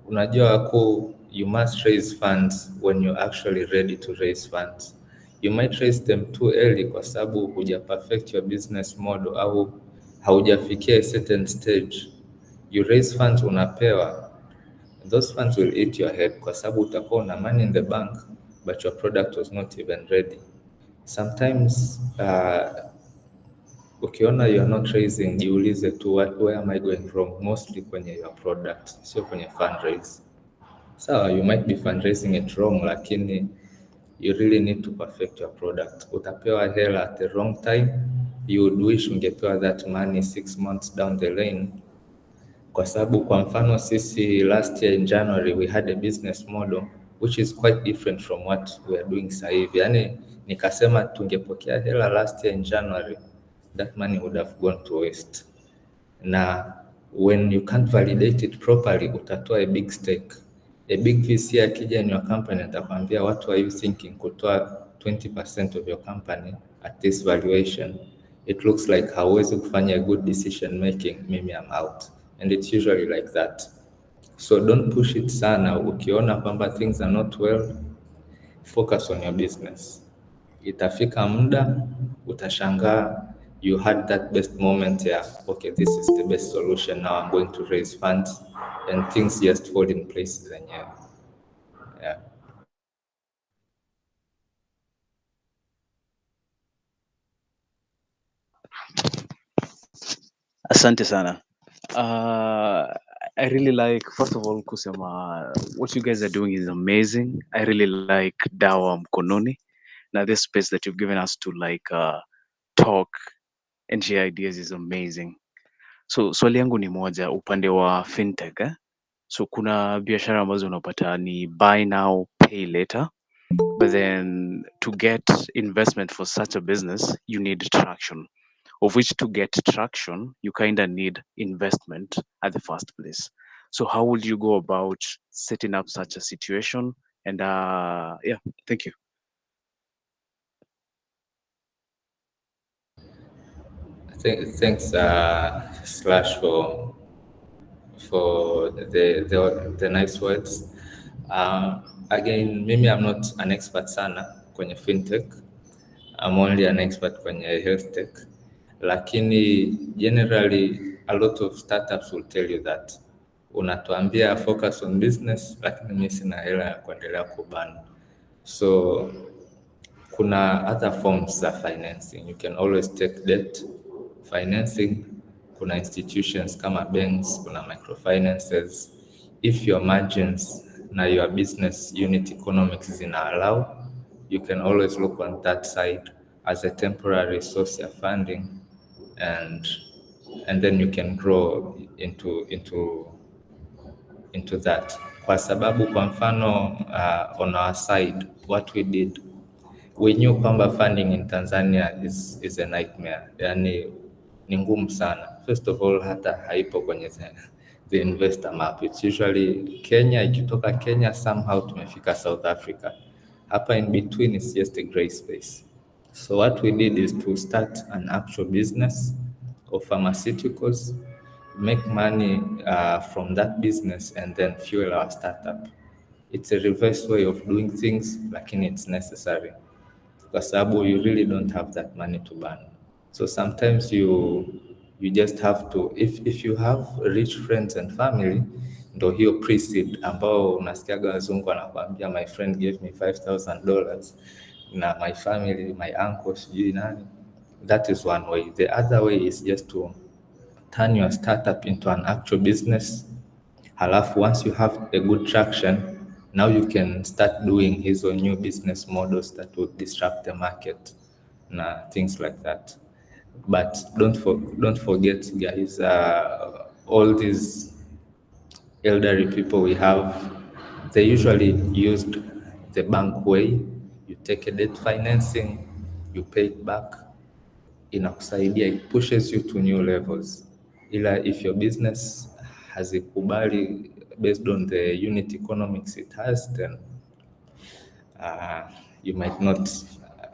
A: Unajua Yako, you must raise funds when you're actually ready to raise funds. You might raise them too early kwa sababu huja perfect your business model au haujafikia a certain stage. You raise funds unapewa, those funds will eat your head kwa sababu utakuwa na money in the bank but your product was not even ready. Sometimes ukiona you are not raising, jiulize tu where am I going wrong, mostly kwenye your product, sio kwenye fundraise. So you might be fundraising it wrong, lakini you really need to perfect your product. Utapewa hela at the wrong time, you would wish ungepewa that money 6 months down the lane. Kwa sababu kwa mfano sisi last year in January we had a business model which is quite different from what we are doing sasa hivi. Yani nikasema tungepokea hela last year in January, that money would have gone to waste. Na when you can't validate it properly, utatoa a big stake. A big VC akija in your company atakwambia what are you thinking kutoa 20% of your company at this valuation. it looks like hauwezi kufanya good decision making, mimi I'm out. And it's usually like that. So don't push it sana. Ukiona kwamba things are not well, focus on your business. Itafika muda utashangaa you had that best moment, yeah, okay, this is the best solution, now I'm going to raise funds, and things just fall in place zenyewe. Yeah.
O: Asante sana. I really like, first of all, kusema what you guys are doing is amazing. I really like Dawa Mkononi. Now this space that you've given us to like talk and share ideas is amazing. So swali yangu ni moja, upande wa fintech So kuna biashara ambazo unapata ni buy now pay later, but then to get investment for such a business you need traction, of which to get traction you kind of need investment at the first place. So how would you go about setting up such a situation? And yeah, thank you.
A: Thanks, Slash, for the nice words. Again, mimi I'm not an expert sana kwenye fintech. I'm only an expert kwenye health tech. Lakini generally a lot of startups will tell you that unatuambia focus on business, lakini mimi sina hela ya kuendelea kubana. So kuna other forms za financing. You can always take debt financing. Kuna institutions kama banks, kuna microfinances. If your margins na your business unit economics zina allow, you can always look on that side as a temporary source of funding, and then you can grow into that. Kwa sababu kwa mfano on our side, what we did, we knew kwamba funding in Tanzania is a nightmare. Yani ni ngumu sana. First of all, hata haipo kwenye the investor map. It's usually Kenya, ikitoka Kenya somehow tumefika South Africa. Hapa in between is just a gray space. So what we did is to start an actual business of pharmaceuticals, make money from that business, and then fuel our startup. It's a reverse way of doing things, lakini it's necessary. Kwa sababu you really don't have that money to burn. So sometimes you just have to, if you have rich friends and family, ndo hiyo pre-seed ambao unasikiaga wazungu wanakuambia my friend gave me $5,000 na my family, my uncle, sijui nani. That is one way. The other way is just to turn your startup into an actual business. Halafu once you have a good traction, now you can start doing hizo new business models that will disrupt the market na things like that. But don't forget, guys, all these elderly people we have, they usually used the bank way. You take a debt financing, you pay it back, inakusaidia, it pushes you to new levels. Ila if your business hazikubali based on the unit economics it has, then you might not,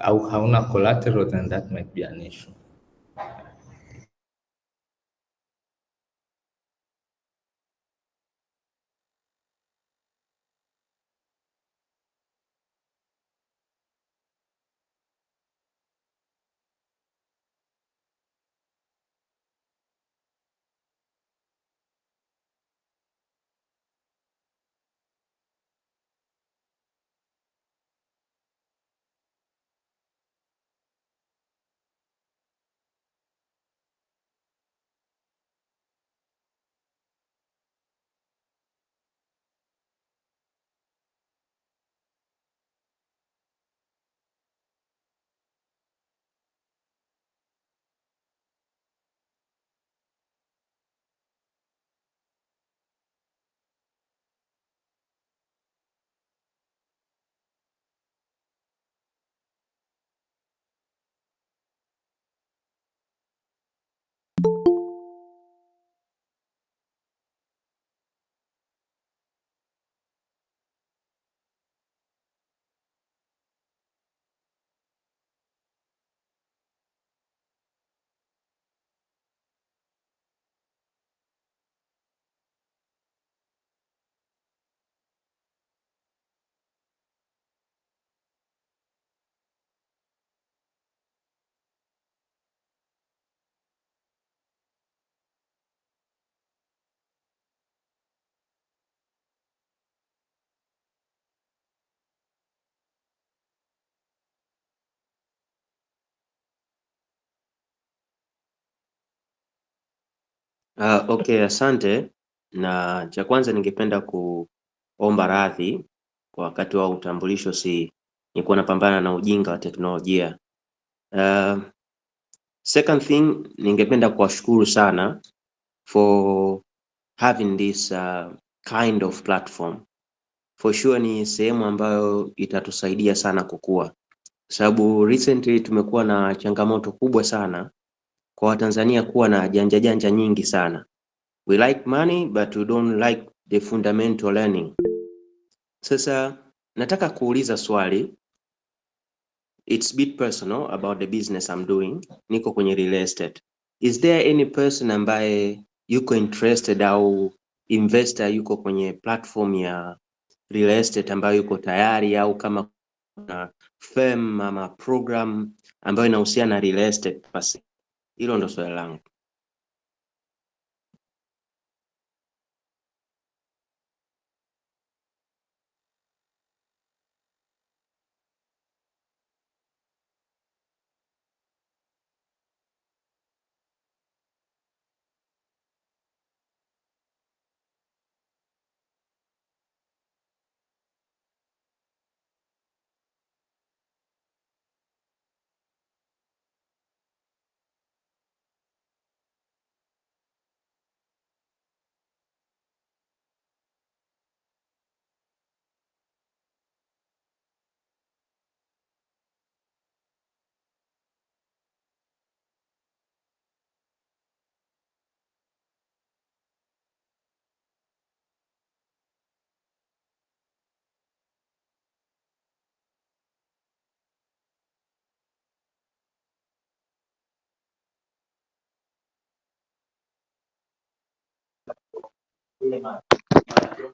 A: au hauna collateral, then that might be an issue.
P: Okay, asante. Na cha kwanza ningependa kuomba radhi kwa wakati wa utambulisho, nilikuwa napambana na ujinga wa teknolojia. Second thing, ningependa kuwashukuru sana for having this kind of platform. For sure ni sehemu ambayo itatusaidia sana kukua, sababu recently tumekuwa na changamoto kubwa sana kwa Watanzania kuwa na janja nyingi sana. We like money but we don't like the fundamental learning. Sasa nataka kuuliza swali. It's a bit personal about the business I'm doing. Niko kwenye real estate. Is there any person ambaye yuko interested au investor yuko kwenye platform ya real estate ambayo yuko tayari, au kama kuna firm ama program ambayo inahusiana na real estate basi? Hilo ndo swali langu.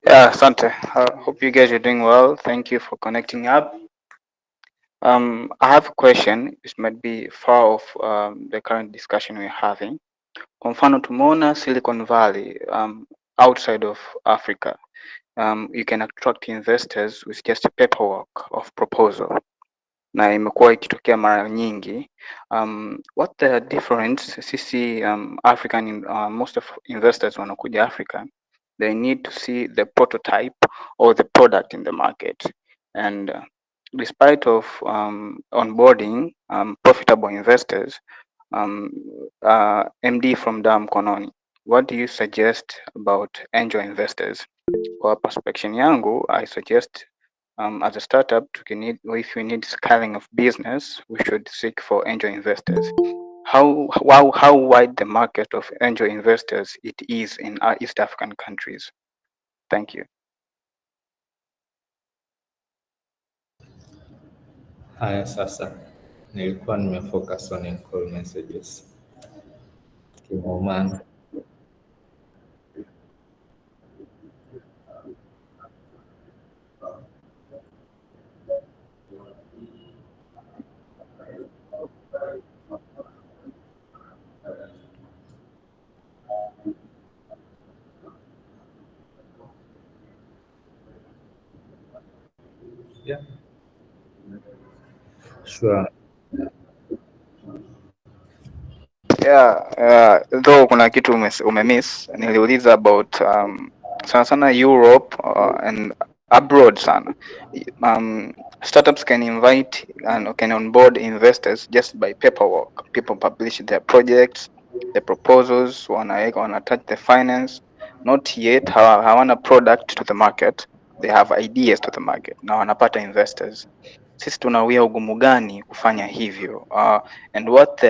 Q: Yeah, asante. Hope you guys are doing well. Thank you for connecting up. I have a question. This might be far off the current discussion we're having. Kwa mfano tumeona Silicon Valley outside of Africa. You can attract investors with just a paperwork of proposal. Na imekuwa ikitokea mara nyingi. What the difference sisi African most of investors wanakuja Africa, they need to see the prototype or the product in the market, and despite of onboarding profitable investors, MD from Dawa Mkononi, what do you suggest about angel investors? Kwa perspective yangu, I suggest as a startup, if we need scaling of business, we should seek for angel investors. How wide the market of angel investors it is in our East African countries? Thank you.
A: Haya, sasa nilikuwa nimefocus on call messages. Kimoman. Yeah. Sure.
Q: Yeah, though kuna kitu umemiss, niliuliza about sana sana Europe and abroad sana. Startups can invite and can onboard investors just by paperwork. People publish their projects, the proposals, wanna touch the finance. Not yet hawana product to the market. They have ideas to the market. Na wanapata investors. Sisi tunawia ugumu gani kufanya hivyo? And what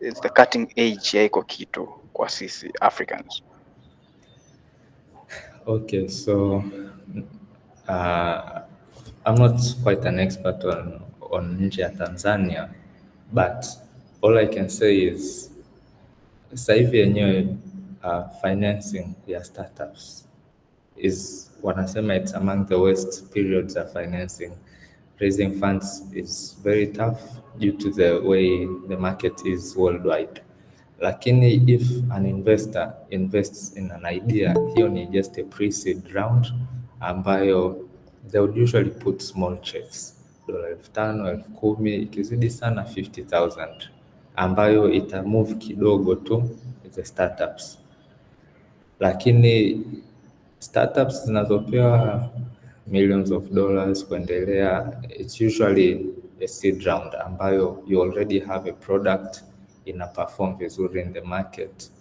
Q: is the cutting edge ya iko kitu kwa sisi Africans?
A: Okay, so I'm not quite an expert on nje ya Tanzania, but all I can say is sasa hivi yenyewe financing ya startups is wanasema it's among the worst periods of financing. Raising funds is very tough due to the way the market is worldwide. Lakini if an investor invests in an idea, hiyo ni just a pre-seed round ambayo they would usually put small checks, $5,000, $10,000, ikizidi sana $50,000, ambayo ita move kidogo tu the startups. lakini startups zinazopewa millions of dollars kuendelea, it's usually a seed round ambayo you already have a product ina perform vizuri in the market,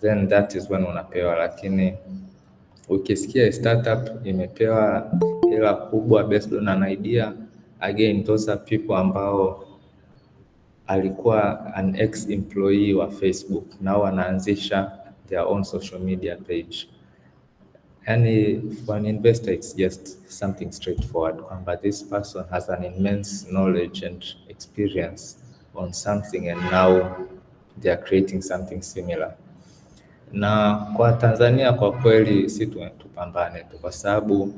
A: then that is when unapewa. Lakini ukisikia a startup imepewa hela kubwa based on an idea, again those are people ambao alikuwa an ex-employee wa Facebook, nao wanaanzisha their own social media page. And for an investor, it's just something straightforward. But this person has an immense knowledge and experience on something, and now they are creating something similar. Na kwa Tanzania kwa kweli si tupambane tu, kwa sababu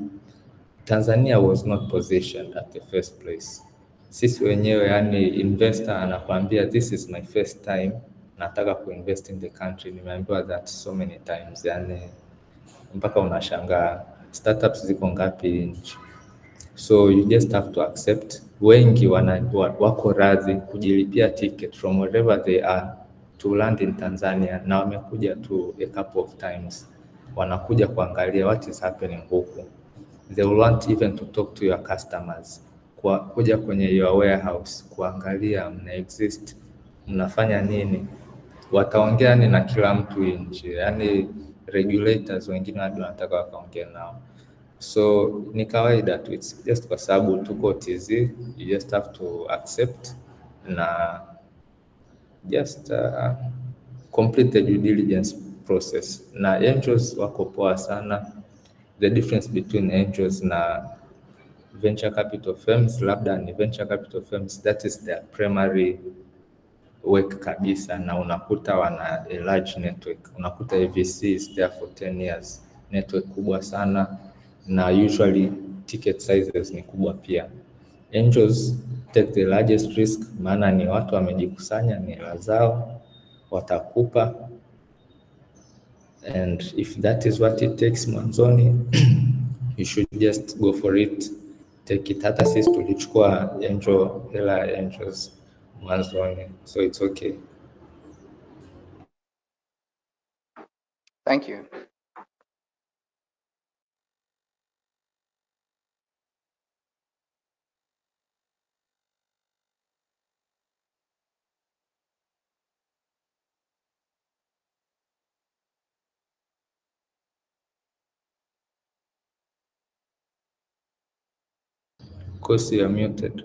A: Tanzania was not positioned at the first place. Sisi wenyewe, yani investor anakuambia this is my first time, nataka kuinvest in the country. Nimeambiwa that so many times, yani mpaka unashangaa startups ziko ngapi nchi. So you just have to accept. Wengi wako radhi kujilipia ticket from wherever they are to land in Tanzania, na wamekuja tu a couple of times, wanakuja kuangalia what is happening huku. They will want even to talk to your customers, kuja kwenye your warehouse kuangalia mna exist, mnafanya nini, wataongea ni na kila mtu nje, yani regulators wengine hadi wanataka wakaongea nao. So ni kawaida tu, it's just kwa sababu tuko TZ, you just have to accept na just complete the due diligence process. Na angels wako poa sana. The difference between angels na venture capital firms, labda ni venture capital firms, that is their primary work kabisa, na unakuta wana a large network. Unakuta AVC is there for 10 years, network kubwa sana, na usually ticket sizes ni kubwa pia. Angels take the largest risk, maana ni watu wamejikusanya, ni hela zao, watakupa, and if that is what it takes mwanzoni you should just go for it, take it. Hata sisi tulichukua hela ya angels mwanzoni, so it's okay.
Q: Thank you.
A: Kosi, you're muted.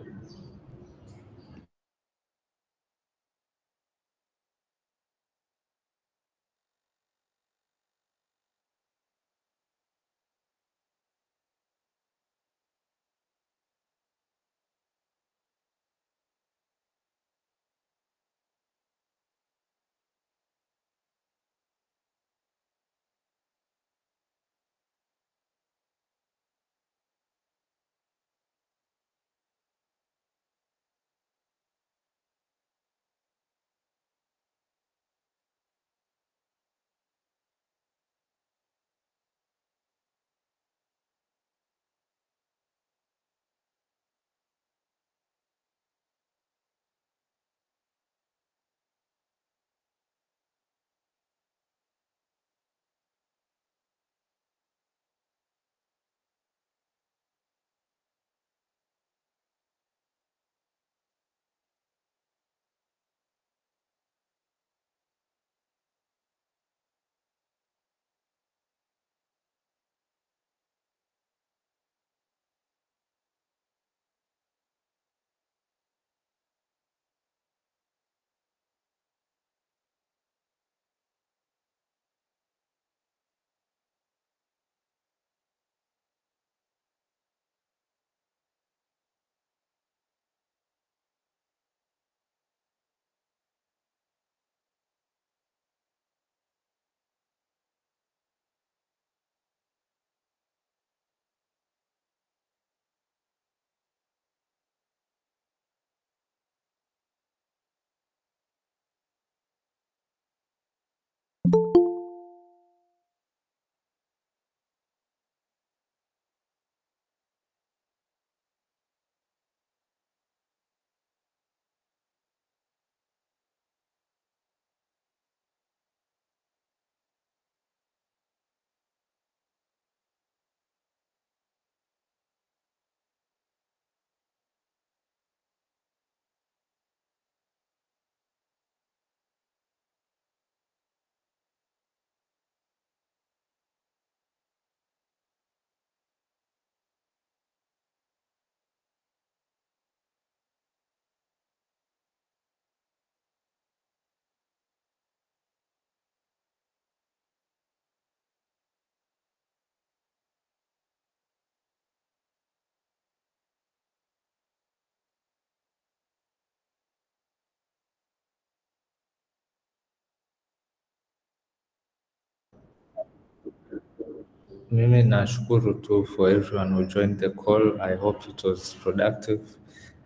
A: Mimi nashukuru tu for everyone who joined the call. I hope it was productive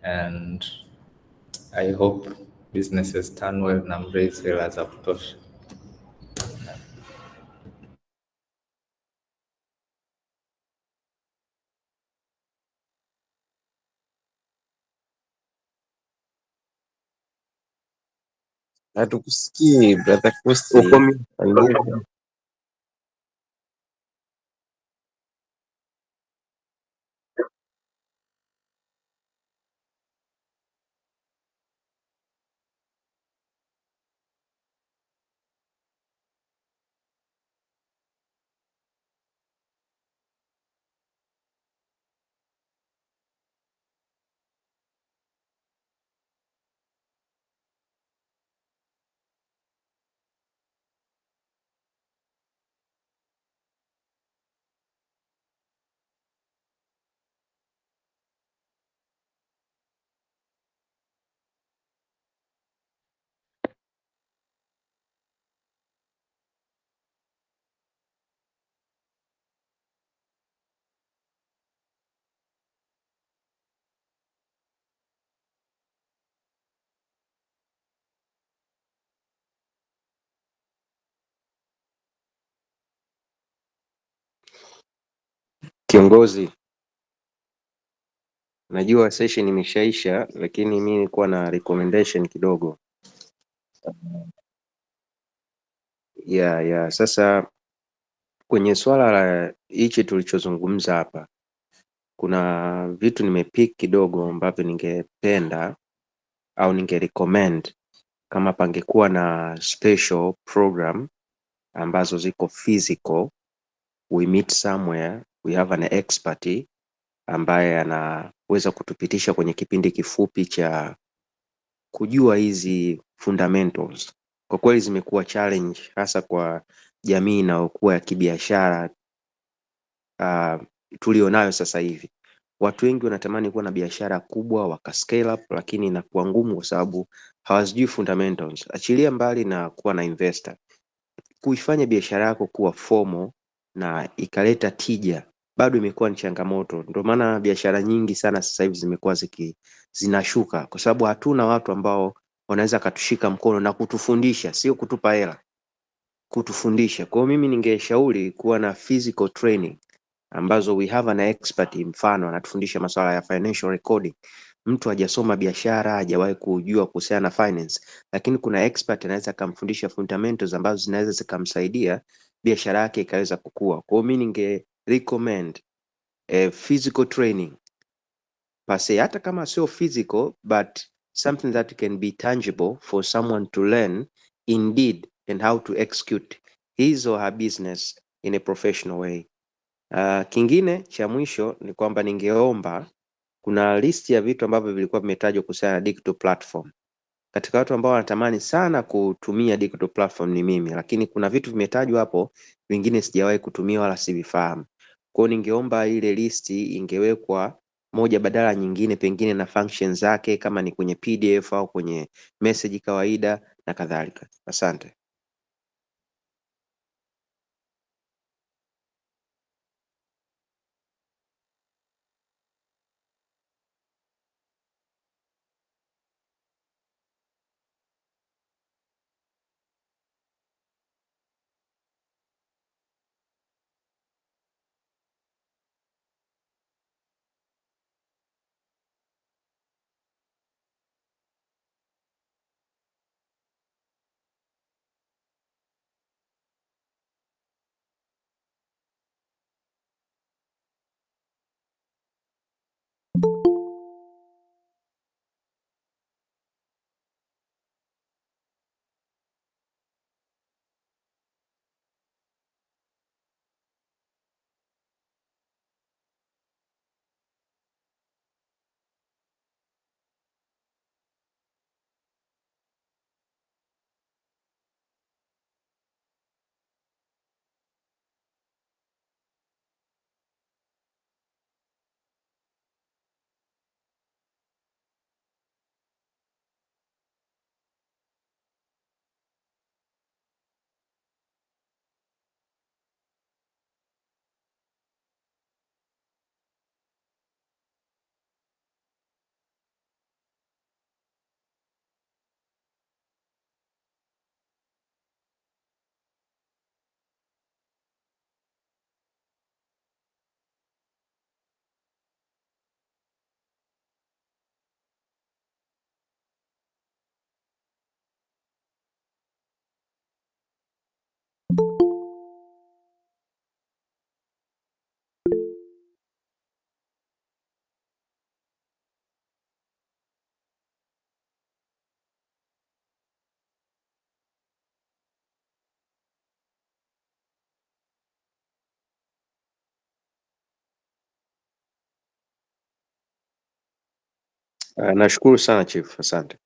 A: and I hope businesses turn well na mraise hela za kutosha.
K: Hatukusikii brother Kusi.
P: Uko mute.
K: Unmute.
P: Kiongozi, najua session imeshaisha, lakini mimi nilikuwa na recommendation kidogo. Sasa kwenye swala la hichi tulichozungumza hapa, kuna vitu nimepick kidogo ambavyo ningependa au ningerecommend kama pangekuwa na special program ambazo ziko physical, we meet somewhere, we have an expert ambaye anaweza kutupitisha kwenye kipindi kifupi cha kujua hizi fundamentals. Kwa kweli zimekuwa challenge hasa kwa jamii inayokuwa ya kibiashara tulionayo sasa hivi. Watu wengi wanatamani kuwa na biashara kubwa waka scale up, lakini inakuwa ngumu kwa sababu hawazijui fundamentals. Achilia mbali na kuwa na investor, kuifanya biashara yako kuwa formal na ikaleta tija bado imekuwa ni changamoto. Ndio maana biashara nyingi sana sasa hivi zimekuwa zinashuka, kwa sababu hatuna watu ambao wanaweza katushika mkono na kutufundisha, sio kutupa hela, kutufundisha. Kwa hiyo mimi ningeshauri kuwa na physical training ambazo we have an expert, mfano anatufundisha masuala ya financial recording. Mtu hajasoma biashara, hajawahi kujua kuhusiana na finance, lakini kuna expert anaweza kumfundisha fundamentals ambazo zinaweza zikamsaidia biashara yake ikaweza kukua. Kwa hiyo mimi ninge recommend physical training pase, hata kama sio physical but something that can be tangible for someone to learn indeed and how to execute his or her business in a professional way. Kingine cha mwisho ni kwamba ningeomba, kuna listi ya vitu ambavyo vilikuwa vimetajwa kuhusiana na digital platform. Katika watu ambao wanatamani sana kutumia digital platform ni mimi, lakini kuna vitu vimetajwa hapo vingine sijawahi kutumia wala sivifahamu. Kwa hiyo ningeomba ile listi ingewekwa moja badala nyingine, pengine na functions zake, kama ni kwenye PDF au kwenye message kawaida na kadhalika. Asante.
K: Nashukuru sana Chief, asante.